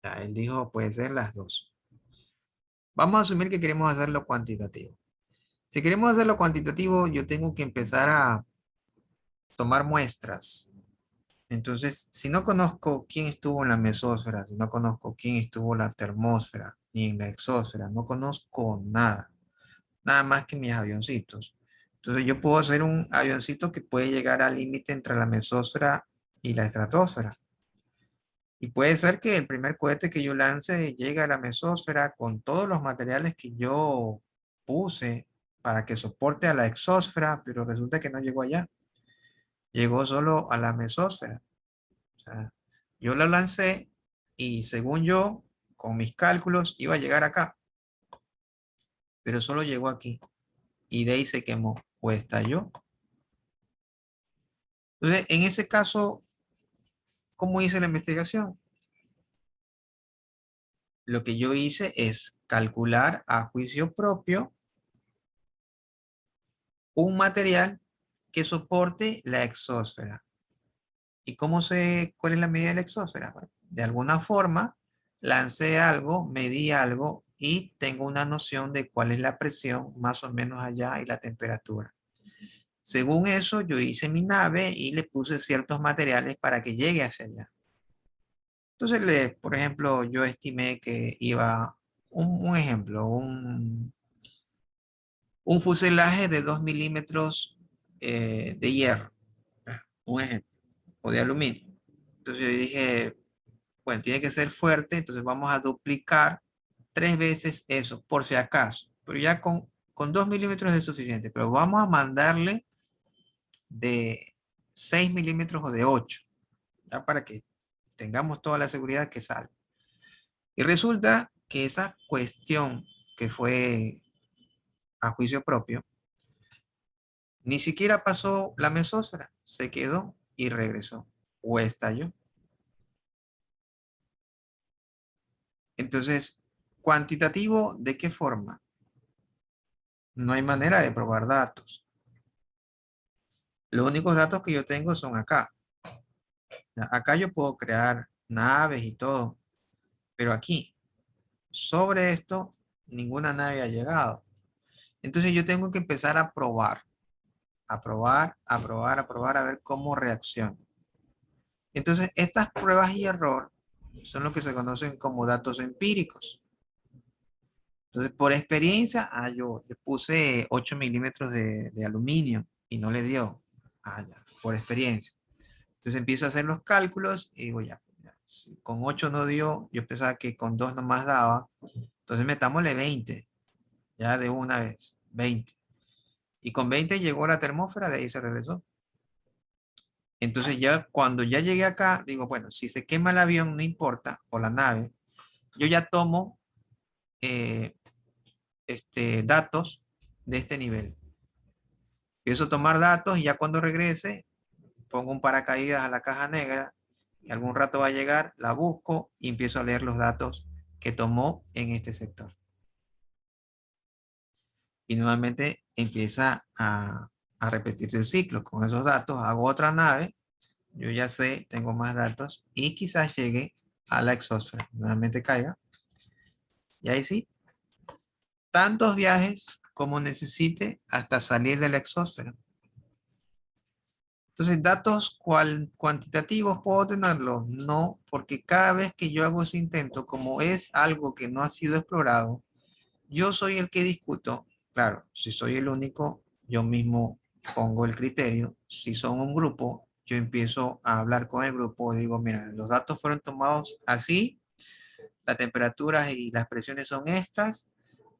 Ya él dijo puede ser las dos. Vamos a asumir que queremos hacerlo cuantitativo. Si queremos hacerlo cuantitativo, yo tengo que empezar tomar muestras. Entonces, si no conozco quién estuvo en la mesósfera, si no conozco quién estuvo en la termósfera, ni en la exósfera, no conozco nada, nada más que mis avioncitos. Entonces, yo puedo hacer un avioncito que puede llegar al límite entre la mesósfera y la estratosfera. Y puede ser que el primer cohete que yo lance llegue a la mesósfera con todos los materiales que yo puse para que soporte a la exósfera, pero resulta que no llegó allá. Llegó solo a la mesósfera. O sea, yo lo lancé y según yo, con mis cálculos, iba a llegar acá. Pero solo llegó aquí. Y de ahí se quemó o estalló. Entonces, en ese caso, ¿cómo hice la investigación? Lo que yo hice es calcular a juicio propio un material que soporte la exósfera. ¿Y cómo sé cuál es la medida de la exósfera? Bueno, de alguna forma, lancé algo, medí algo y tengo una noción de cuál es la presión más o menos allá y la temperatura. Según eso, yo hice mi nave y le puse ciertos materiales para que llegue hacia allá. Entonces, por ejemplo, yo estimé que iba, un ejemplo, un fuselaje de 2 milímetros de hierro, un ejemplo, o de aluminio. Entonces yo dije, bueno, tiene que ser fuerte, entonces vamos a duplicar 3 veces eso, por si acaso. Pero ya con 2 milímetros es suficiente, pero vamos a mandarle de 6 milímetros o de 8, ya para que tengamos toda la seguridad que sale. Y resulta que esa cuestión que fue a juicio propio, ni siquiera pasó la mesósfera, se quedó y regresó, o estalló. Entonces, ¿cuantitativo de qué forma? No hay manera de probar datos. Los únicos datos que yo tengo son acá. Acá yo puedo crear naves y todo, pero aquí, sobre esto, ninguna nave ha llegado. Entonces yo tengo que empezar a probar, a probar, a probar, a probar, a ver cómo reacciona. Entonces, estas pruebas y error son lo que se conocen como datos empíricos. Entonces, por experiencia, yo le puse 8 milímetros de aluminio y no le dio. Ya, por experiencia. Entonces empiezo a hacer los cálculos y digo, ya, si con 8 no dio, yo pensaba que con 2 nomás daba. Entonces metámosle 20, ya de una vez, 20. Y con 20 llegó la termósfera, de ahí se regresó. Entonces ya cuando ya llegué acá, digo, bueno, si se quema el avión, no importa, o la nave, yo ya tomo datos de este nivel. Empiezo a tomar datos y ya cuando regrese, pongo un paracaídas a la caja negra y algún rato va a llegar, la busco y empiezo a leer los datos que tomó en este sector. Y nuevamente empieza a repetirse el ciclo. Con esos datos hago otra nave, yo ya sé, tengo más datos y quizás llegue a la exósfera. Nuevamente caiga. Y ahí sí, tantos viajes como necesite hasta salir de la exósfera. Entonces, datos cuantitativos, ¿puedo tenerlos? No, porque cada vez que yo hago ese intento, como es algo que no ha sido explorado, yo soy el que discuto. Claro, si soy el único, yo mismo pongo el criterio. Si son un grupo, yo empiezo a hablar con el grupo y digo, mira, los datos fueron tomados así, las temperaturas y las presiones son estas,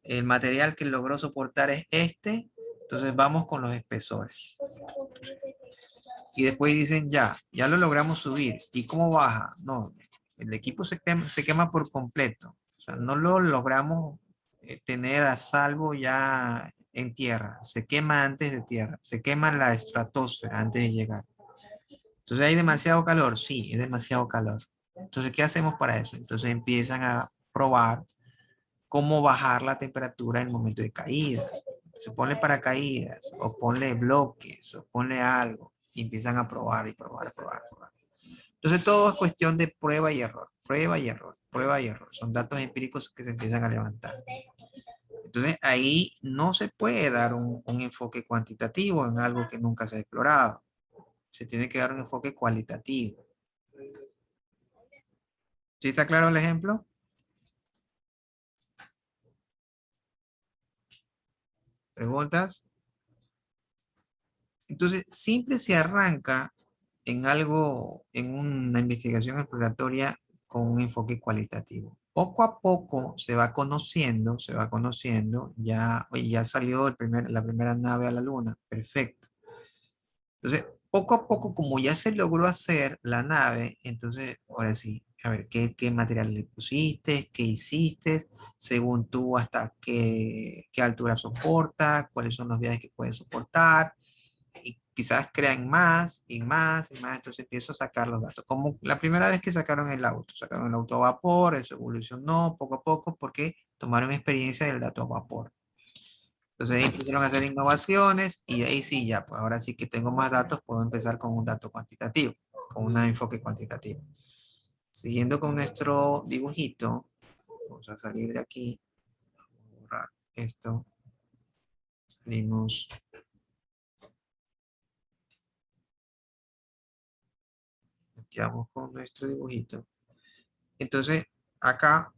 el material que logró soportar es este, entonces vamos con los espesores. Y después dicen, ya lo logramos subir. ¿Y cómo baja? No, el equipo se quema por completo. O sea, no lo logramos tener a salvo ya en tierra. Se quema antes de tierra. Se quema la estratosfera antes de llegar. Entonces, ¿hay demasiado calor? Sí, es demasiado calor. Entonces, ¿qué hacemos para eso? Entonces empiezan a probar cómo bajar la temperatura en el momento de caída. Entonces, ponle paracaídas, o ponle bloques, o ponle algo. Y empiezan a probar y probar, probar, probar. Entonces todo es cuestión de prueba y error, prueba y error, prueba y error. Son datos empíricos que se empiezan a levantar. Entonces ahí no se puede dar un enfoque cuantitativo en algo que nunca se ha explorado. Se tiene que dar un enfoque cualitativo. ¿Sí está claro el ejemplo? ¿Preguntas? Entonces, siempre se arranca en algo, en una investigación exploratoria con un enfoque cualitativo. Poco a poco se va conociendo, ya, oye, ya salió la primera nave a la luna, perfecto. Entonces, poco a poco, como ya se logró hacer la nave, entonces, ahora sí, a ver, ¿qué material le pusiste? ¿Qué hiciste? Según tú, hasta qué altura soporta, cuáles son los viajes que puede soportar, y quizás crean más y más y más, entonces empiezo a sacar los datos. Como la primera vez que sacaron el auto a vapor, eso evolucionó poco a poco porque tomaron experiencia del dato a vapor. Entonces ahí empezaron a hacer innovaciones y ahí sí, ya, pues ahora sí que tengo más datos, puedo empezar con un dato cuantitativo, con un enfoque cuantitativo. Siguiendo con nuestro dibujito, vamos a salir de aquí, borrar esto, salimos. Quedamos con nuestro dibujito. Entonces, acá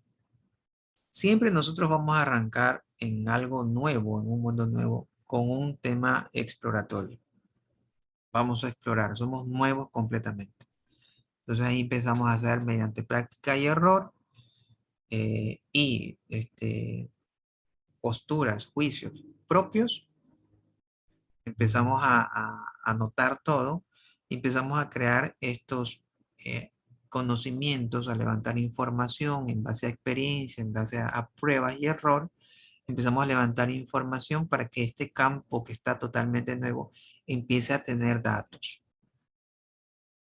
siempre nosotros vamos a arrancar en algo nuevo, en un mundo nuevo, con un tema exploratorio. Vamos a explorar, somos nuevos completamente. Entonces ahí empezamos a hacer mediante práctica y error y posturas, juicios propios. Empezamos a notar todo y empezamos a crear estos conocimientos, a levantar información en base a experiencia, en base a pruebas y error. Empezamos a levantar información para que este campo que está totalmente nuevo empiece a tener datos.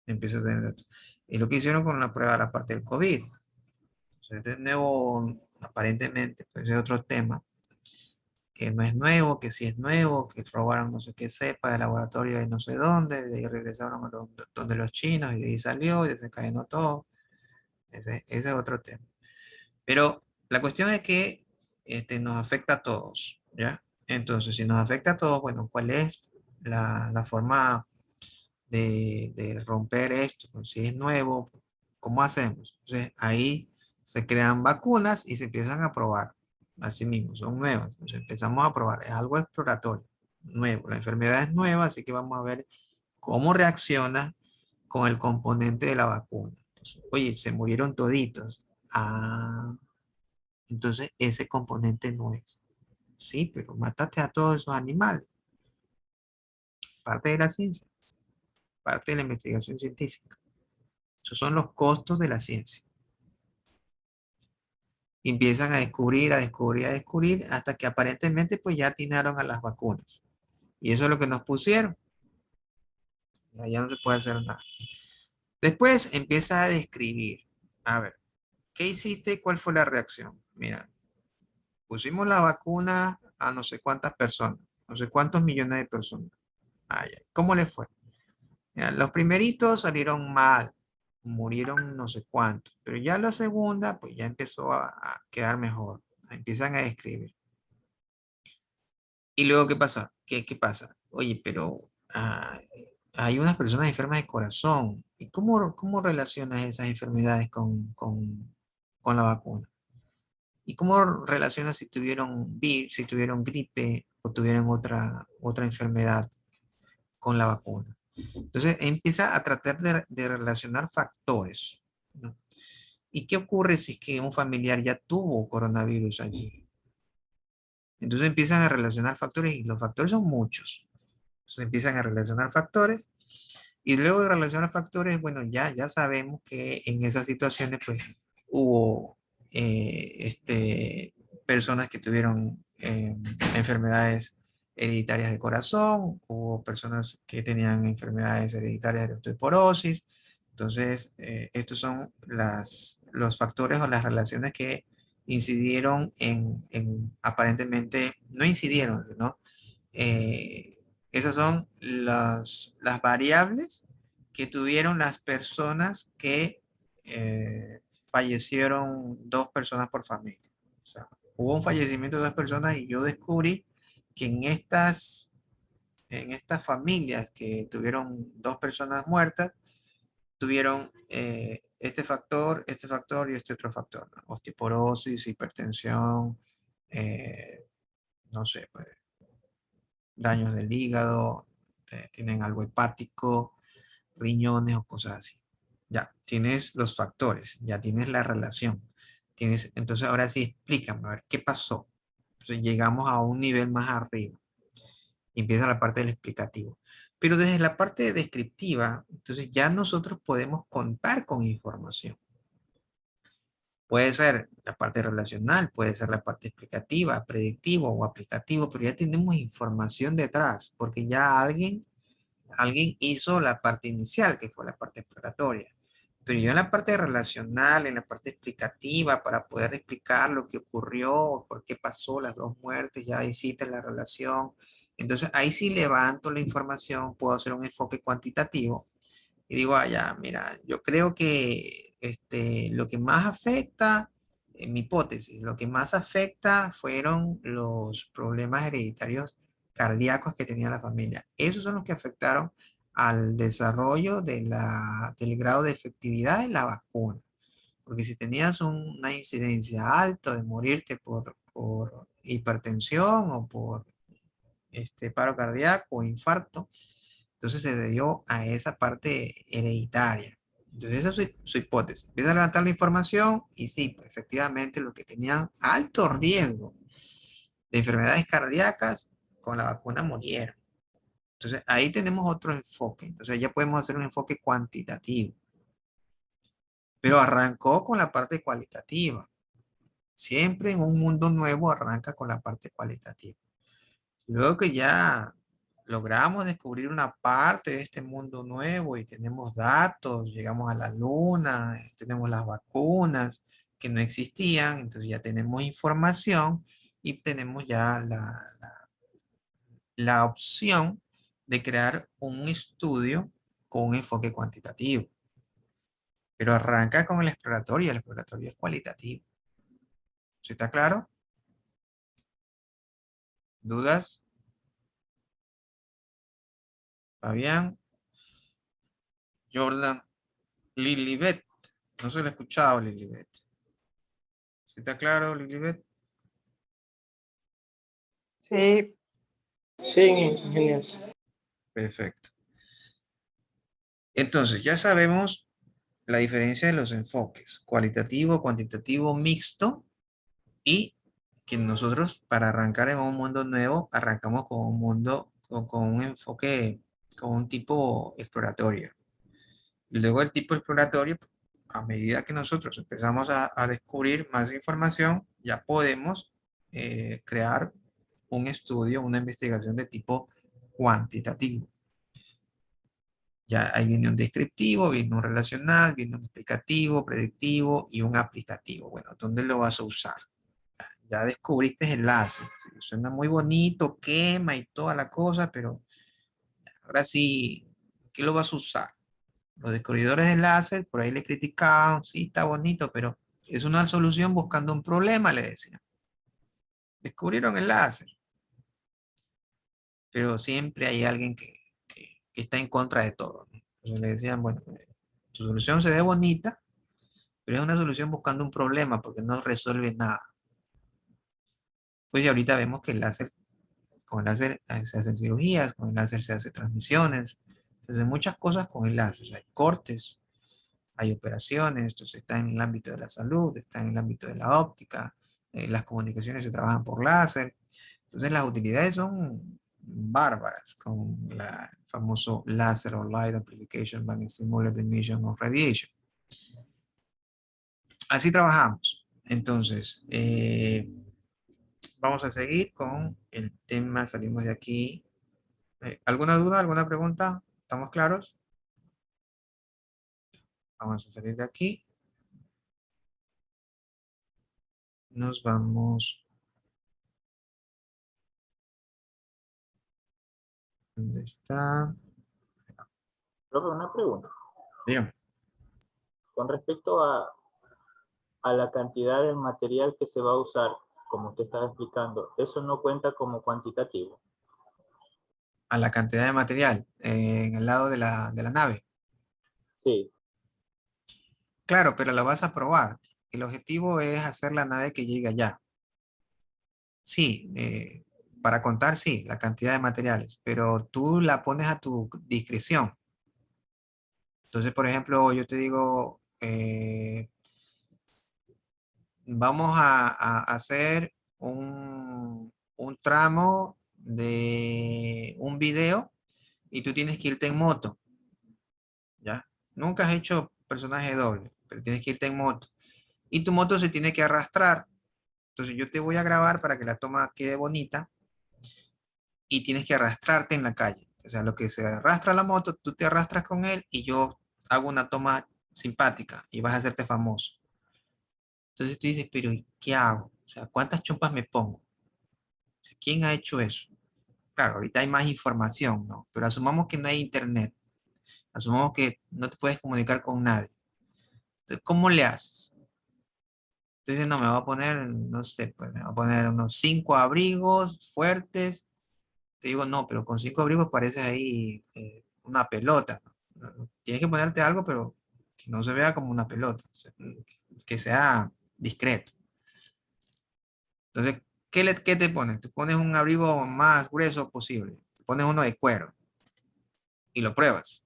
Empiece a tener datos. Y lo que hicieron con la prueba de la parte del COVID. O sea, de nuevo, aparentemente, pues es otro tema, que no es nuevo, que sí es nuevo, que robaron no sé qué cepa de laboratorio de no sé dónde, de ahí regresaron a donde los chinos y de ahí salió y desencadenó todo. Ese es otro tema. Pero la cuestión es que nos afecta a todos, ¿ya? Entonces, si nos afecta a todos, bueno, ¿cuál es la forma de romper esto? Pues, si es nuevo, ¿cómo hacemos? Entonces, ahí se crean vacunas y se empiezan a probar. Así mismo, son nuevas. Entonces, empezamos a probar. Es algo exploratorio, nuevo. La enfermedad es nueva, así que vamos a ver cómo reacciona con el componente de la vacuna. Entonces, oye, se murieron toditos. Ah, entonces ese componente no es. Sí, pero mataste a todos esos animales. Parte de la ciencia, parte de la investigación científica. Esos son los costos de la ciencia. Y empiezan a descubrir, a descubrir, a descubrir, hasta que aparentemente pues ya atinaron a las vacunas. Y eso es lo que nos pusieron. Ya no se puede hacer nada. Después empieza a describir. A ver, ¿qué hiciste? ¿Cuál fue la reacción? Mira, pusimos la vacuna a no sé cuántas personas, no sé cuántos millones de personas. ¿Cómo le fue? Mira, los primeritos salieron mal, murieron no sé cuántos, pero ya la segunda, pues ya empezó a quedar mejor. Empiezan a describir. ¿Y luego qué pasa? ¿Qué pasa? Oye, pero hay unas personas enfermas de corazón. ¿Y cómo relacionas esas enfermedades con la vacuna? ¿Y cómo relacionas si tuvieron gripe o tuvieron otra enfermedad con la vacuna? Entonces empieza a tratar de relacionar factores, ¿no? ¿Y qué ocurre si es que un familiar ya tuvo coronavirus allí? Entonces empiezan a relacionar factores y los factores son muchos. Entonces empiezan a relacionar factores y luego de relacionar factores, bueno, ya sabemos que en esas situaciones pues hubo personas que tuvieron enfermedades hereditarias de corazón, hubo personas que tenían enfermedades hereditarias de osteoporosis. Entonces, estos son los factores o las relaciones que incidieron aparentemente, no incidieron, ¿no? Esas son las variables que tuvieron las personas que fallecieron, dos personas por familia. O sea, hubo un fallecimiento de dos personas y yo descubrí que en en estas familias que tuvieron 2 personas muertas, tuvieron este factor y este otro factor, ¿no? Osteoporosis, hipertensión, no sé, pues, daños del hígado, tienen algo hepático, riñones o cosas así. Ya, tienes los factores, ya tienes la relación. Entonces ahora sí explícame, a ver, ¿qué pasó? Entonces llegamos a un nivel más arriba y empieza la parte del explicativo. Pero desde la parte descriptiva, entonces ya nosotros podemos contar con información. Puede ser la parte relacional, puede ser la parte explicativa, predictivo o aplicativo, pero ya tenemos información detrás, porque ya alguien hizo la parte inicial, que fue la parte exploratoria. Pero yo en la parte relacional, en la parte explicativa, para poder explicar lo que ocurrió, por qué pasó las 2 muertes, ya hiciste la relación. Entonces ahí sí levanto la información, puedo hacer un enfoque cuantitativo y digo, ah, ya, mira, yo creo que lo que más afecta, en mi hipótesis, lo que más afecta fueron los problemas hereditarios cardíacos que tenía la familia. Esos son los que afectaron al desarrollo del grado de efectividad de la vacuna. Porque si tenías una incidencia alta de morirte por hipertensión o por paro cardíaco o infarto, entonces se debió a esa parte hereditaria. Entonces esa es su hipótesis. Empieza a levantar la información y sí, pues, efectivamente los que tenían alto riesgo de enfermedades cardíacas con la vacuna murieron. Entonces ahí tenemos otro enfoque. Entonces ya podemos hacer un enfoque cuantitativo. Pero arrancó con la parte cualitativa. Siempre en un mundo nuevo arranca con la parte cualitativa. Luego que ya logramos descubrir una parte de este mundo nuevo y tenemos datos, llegamos a la luna, tenemos las vacunas que no existían, entonces ya tenemos información y tenemos ya la opción de crear un estudio con un enfoque cuantitativo. Pero arranca con el exploratorio es cualitativo. ¿Sí está claro? ¿Dudas? Fabián, Jordan, Lilibet. No se lo he escuchado, Lilibet. ¿Sí está claro, Lilibet? Sí. Sí, genial. Perfecto. Entonces, ya sabemos la diferencia de los enfoques, cualitativo, cuantitativo, mixto, y que nosotros para arrancar en un mundo nuevo, arrancamos con un mundo, con un enfoque, con un tipo exploratorio. Y luego el tipo exploratorio, a medida que nosotros empezamos a descubrir más información, ya podemos crear un estudio, una investigación de tipo cuantitativo. Ya ahí viene un descriptivo, viene un relacional, viene un explicativo, predictivo y un aplicativo. Bueno, ¿dónde lo vas a usar? Ya descubriste el láser. Suena muy bonito, quema y toda la cosa, pero ahora sí, ¿qué lo vas a usar? Los descubridores del láser, por ahí le criticaban, sí, está bonito, pero es una solución buscando un problema, le decían. Descubrieron el láser, pero siempre hay alguien que está en contra de todo, ¿no? Entonces le decían, bueno, su solución se ve bonita, pero es una solución buscando un problema porque no resuelve nada. Pues y ahorita vemos que con el láser se hacen cirugías, con el láser se hacen transmisiones, se hacen muchas cosas con el láser. Hay cortes, hay operaciones, entonces está en el ámbito de la salud, está en el ámbito de la óptica, las comunicaciones se trabajan por láser. Entonces las utilidades son bárbaras con el famoso láser o Light Amplification by Stimulated Emission of Radiation. Así trabajamos. Entonces, vamos a seguir con el tema, salimos de aquí. ¿Alguna duda, alguna pregunta? ¿Estamos claros? Vamos a salir de aquí. Nos vamos. ¿Dónde está? Profe, una pregunta. Dígame. Con respecto a la cantidad del material que se va a usar, como usted estaba explicando, ¿eso no cuenta como cuantitativo? a la cantidad de material en el lado de la nave. Sí, Claro, pero la vas a probar. El objetivo es hacer la nave que llegue allá. Sí, para contar, sí, la cantidad de materiales, pero tú la pones a tu discreción. Entonces, por ejemplo, yo te digo, vamos a hacer un tramo de un video y tú tienes que irte en moto, ¿ya? Nunca has hecho personaje doble, pero tienes que irte en moto. Y tu moto se tiene que arrastrar. Entonces yo te voy a grabar para que la toma quede bonita y tienes que arrastrarte en la calle. O sea, lo que se arrastra la moto, tú te arrastras con él y yo hago una toma simpática y vas a hacerte famoso. Entonces tú dices, pero ¿y qué hago? O sea, ¿cuántas chumpas me pongo? O sea, ¿quién ha hecho eso? Claro, ahorita hay más información, ¿no? Pero asumamos que no hay internet. Asumamos que no te puedes comunicar con nadie. Entonces, ¿cómo le haces? Entonces, no, me va a poner, no sé, pues me va a poner unos 5 abrigos fuertes. Te digo, no, pero con 5 abrigos pareces ahí una pelota. Tienes que ponerte algo, pero que no se vea como una pelota, o sea, que sea discreto. Entonces, ¿qué te pones? Te pones un abrigo más grueso posible. Te pones uno de cuero y lo pruebas.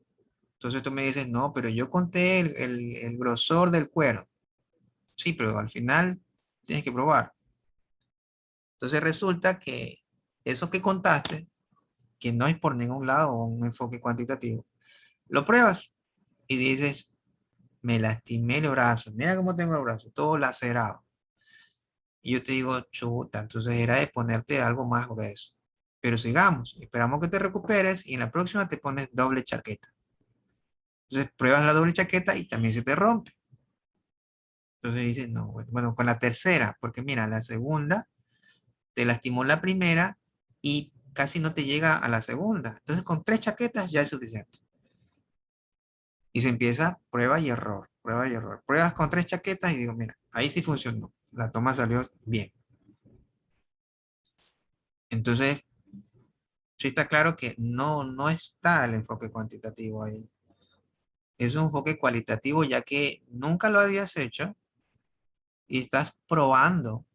Entonces tú me dices, no, pero yo conté el grosor del cuero. Sí, pero al final tienes que probar. Entonces resulta que eso que contaste, que no es por ningún lado un enfoque cuantitativo, lo pruebas y dices, me lastimé el brazo. Mira cómo tengo el brazo, todo lacerado. Y yo te digo, chuta, entonces era de ponerte algo más grueso. Pero sigamos, esperamos que te recuperes y en la próxima te pones doble chaqueta. Entonces pruebas la doble chaqueta y también se te rompe. Entonces dices, no, bueno, con la tercera, porque mira, la segunda te lastimó la primera y casi no te llega a la segunda. Entonces con 3 chaquetas ya es suficiente. Y se empieza prueba y error, prueba y error. Pruebas con 3 chaquetas y digo, mira, ahí sí funcionó. La toma salió bien. Entonces, sí está claro que no está el enfoque cuantitativo ahí. Es un enfoque cualitativo ya que nunca lo habías hecho y estás probando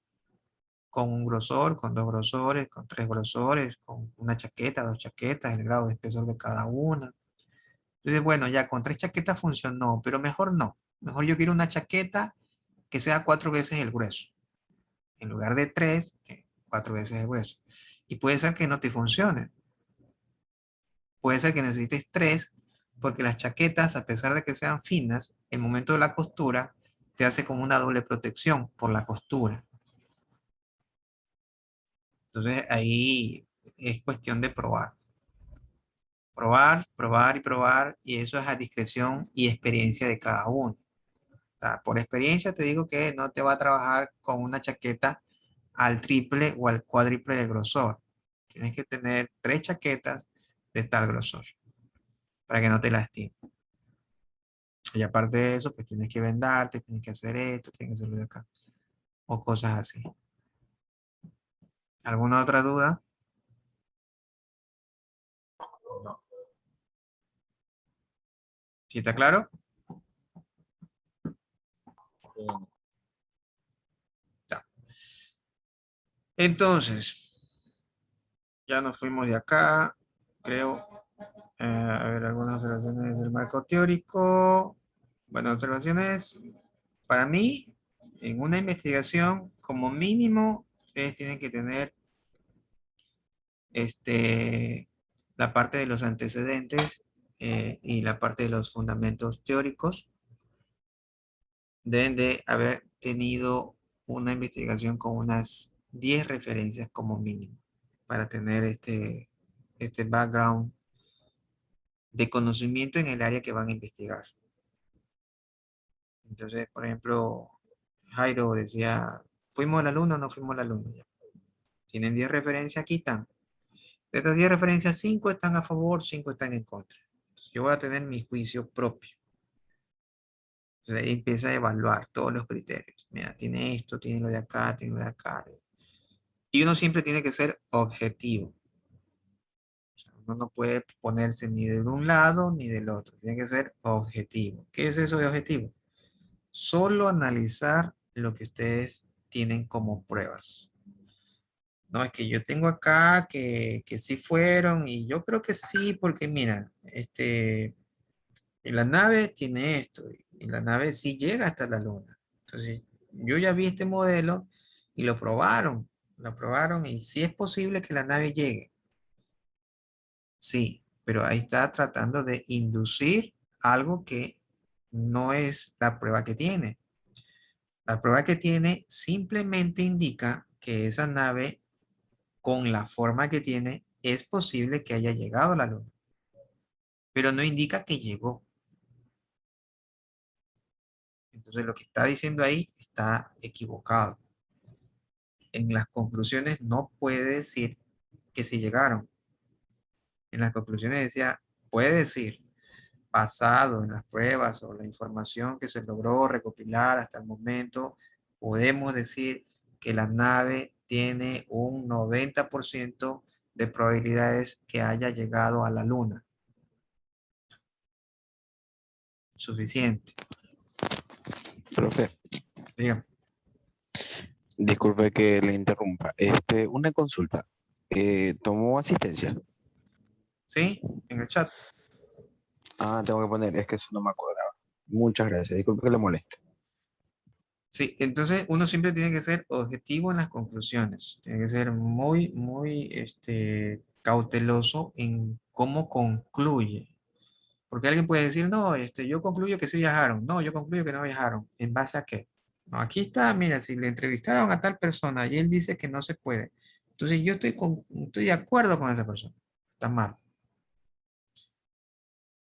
con un grosor, con 2 grosores, con 3 grosores, con una chaqueta, 2 chaquetas, el grado de espesor de cada una. Entonces, bueno, ya con 3 chaquetas funcionó, pero mejor no. Mejor yo quiero una chaqueta que sea 4 veces el grueso. En lugar de 3, 4 veces el grueso. Y puede ser que no te funcione. Puede ser que necesites 3, porque las chaquetas, a pesar de que sean finas, el momento de la costura te hace como una doble protección por la costura. Entonces ahí es cuestión de probar. Probar, probar y probar, y eso es a discreción y experiencia de cada uno. O sea, por experiencia te digo que no te va a trabajar con una chaqueta al triple o al cuádruple de grosor. Tienes que tener 3 chaquetas de tal grosor para que no te lastime. Y aparte de eso, pues tienes que vendarte, tienes que hacer esto, tienes que hacerlo de acá, o cosas así. ¿Alguna otra duda? No. ¿Sí está claro? bien. Ya. Entonces, ya nos fuimos de acá, creo. A ver, algunas observaciones del marco teórico. Bueno, observaciones, para mí, en una investigación, como mínimo, ustedes tienen que tener la parte de los antecedentes y la parte de los fundamentos teóricos. Deben de haber tenido una investigación con unas 10 referencias como mínimo para tener este background de conocimiento en el área que van a investigar. Entonces, por ejemplo, Jairo decía, ¿fuimos a la luna o no fuimos a la luna? Ya. Tienen 10 referencias, aquí están. De estas 10 referencias, 5 están a favor, 5 están en contra. Entonces, yo voy a tener mi juicio propio. Entonces, ahí empieza a evaluar todos los criterios. Mira, tiene esto, tiene lo de acá, tiene lo de acá. Y uno siempre tiene que ser objetivo. Uno no puede ponerse ni de un lado ni del otro. Tiene que ser objetivo. ¿Qué es eso de objetivo? Solo analizar lo que ustedes tienen como pruebas. No, es que yo tengo acá que sí fueron y yo creo que sí, porque mira, la nave tiene esto y la nave sí llega hasta la luna. Entonces, yo ya vi este modelo y lo probaron y sí es posible que la nave llegue. Sí, pero ahí está tratando de inducir algo que no es la prueba que tiene. La prueba que tiene simplemente indica que esa nave, con la forma que tiene, es posible que haya llegado a la luna, pero no indica que llegó. Entonces, lo que está diciendo ahí está equivocado. En las conclusiones no puede decir que se llegaron. En las conclusiones decía, puede decir, basado en las pruebas o la información que se logró recopilar hasta el momento, podemos decir que la nave tiene un 90% de probabilidades que haya llegado a la luna. Suficiente. Profe, Dígame. disculpe que le interrumpa. Una consulta. ¿Tomó asistencia? ¿Sí? En el chat. Ah, tengo que poner, es que eso no me acordaba. Muchas gracias. Disculpe que le moleste. Sí, entonces uno siempre tiene que ser objetivo en las conclusiones. Tiene que ser muy, muy cauteloso en cómo concluye. Porque alguien puede decir, no, yo concluyo que sí viajaron. No, yo concluyo que no viajaron. ¿En base a qué? No, aquí está, mira, si le entrevistaron a tal persona y él dice que no se puede. Entonces yo estoy de acuerdo con esa persona. Está mal.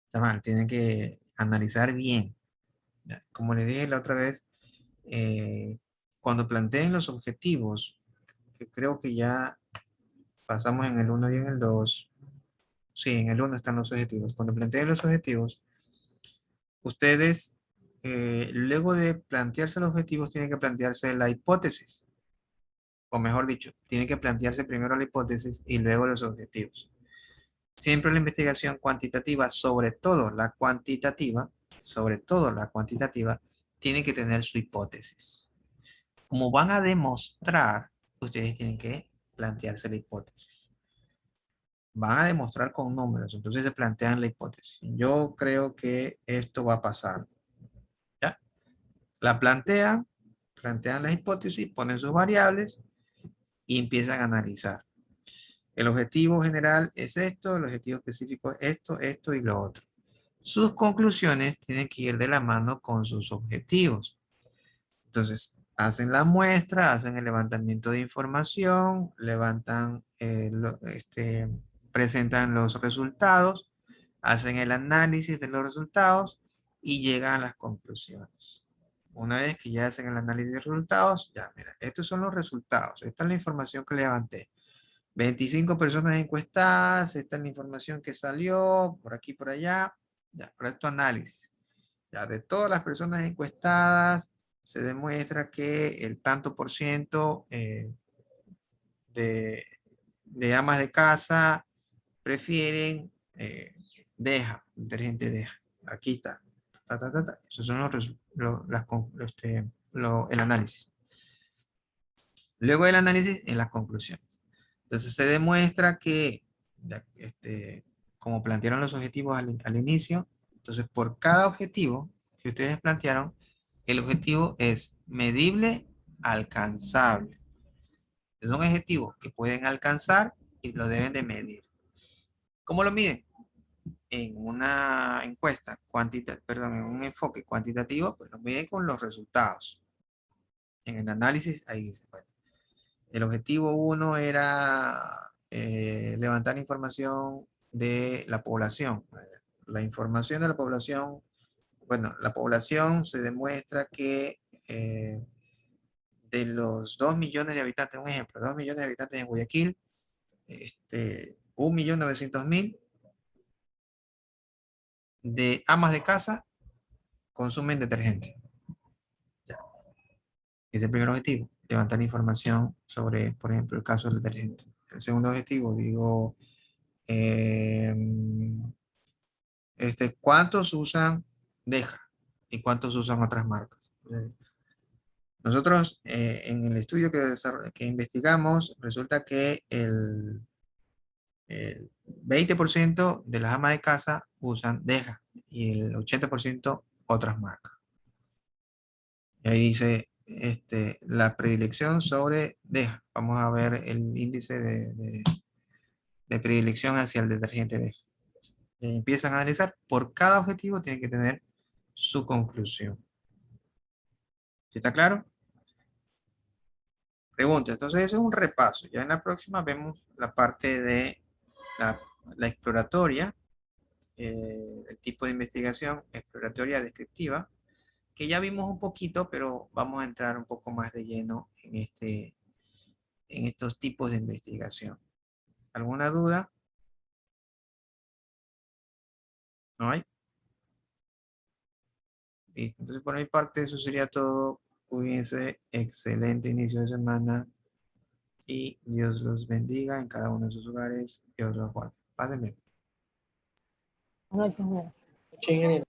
Está mal. Tienen que analizar bien. Ya, como le dije la otra vez, cuando planteen los objetivos, que creo que ya pasamos en el uno y en el 2. Sí, en el uno están los objetivos. Cuando planteen los objetivos, ustedes, luego de plantearse los objetivos, tienen que plantearse la hipótesis. O mejor dicho, tienen que plantearse primero la hipótesis y luego los objetivos. Siempre la investigación cuantitativa, sobre todo la cuantitativa, tiene que tener su hipótesis. Como van a demostrar, ustedes tienen que plantearse la hipótesis. Van a demostrar con números, entonces se plantean la hipótesis. Yo creo que esto va a pasar. ¿Ya? La plantean las hipótesis, ponen sus variables y empiezan a analizar. El objetivo general es esto, el objetivo específico es esto y lo otro. Sus conclusiones tienen que ir de la mano con sus objetivos. Entonces, hacen la muestra, hacen el levantamiento de información, presentan los resultados, hacen el análisis de los resultados y llegan a las conclusiones. Una vez que ya hacen el análisis de resultados, ya, mira, estos son los resultados, esta es la información que levanté. 25 personas encuestadas, esta es la información que salió, por aquí, por allá, ya, por esto análisis. Ya, de todas las personas encuestadas, se demuestra que el tanto por ciento de amas de casa prefieren detergente Deja. Aquí está. Esos son el análisis. Luego del análisis, en las conclusiones. Entonces se demuestra que, como plantearon los objetivos al inicio, entonces por cada objetivo que ustedes plantearon, el objetivo es medible, alcanzable. Es un objetivo que pueden alcanzar y lo deben de medir. ¿Cómo lo miden? En una encuesta en un enfoque cuantitativo, pues lo miden con los resultados. En el análisis, ahí dice, bueno, el objetivo 1 era levantar información de la población. La información de la población, bueno, la población se demuestra que de los 2 millones de habitantes, un ejemplo, 2 millones de habitantes en Guayaquil, 1.900.000 de amas de casa consumen detergente. Ya. Ese es el primer objetivo, levantar información sobre, por ejemplo, el caso del detergente. El segundo objetivo, digo, ¿Cuántos usan Deja y cuántos usan otras marcas? Nosotros en el estudio que investigamos, resulta que el 20% de las amas de casa usan Deja y el 80% otras marcas. Y ahí dice la predilección sobre Deja. Vamos a ver el índice de predilección hacia el detergente Deja. Y empiezan a analizar, por cada objetivo tiene que tener su conclusión. ¿Sí está claro? Pregunta, entonces eso es un repaso. Ya en la próxima vemos la parte de la exploratoria, el tipo de investigación exploratoria descriptiva, que ya vimos un poquito, pero vamos a entrar un poco más de lleno en estos tipos de investigación. ¿Alguna duda? ¿No hay? Listo. Entonces, por mi parte, eso sería todo. Cuídense, excelente inicio de semana y Dios los bendiga en cada uno de sus hogares. Dios los guarde. Pásenme. Buenas noches, señora. Mucho ingeniero.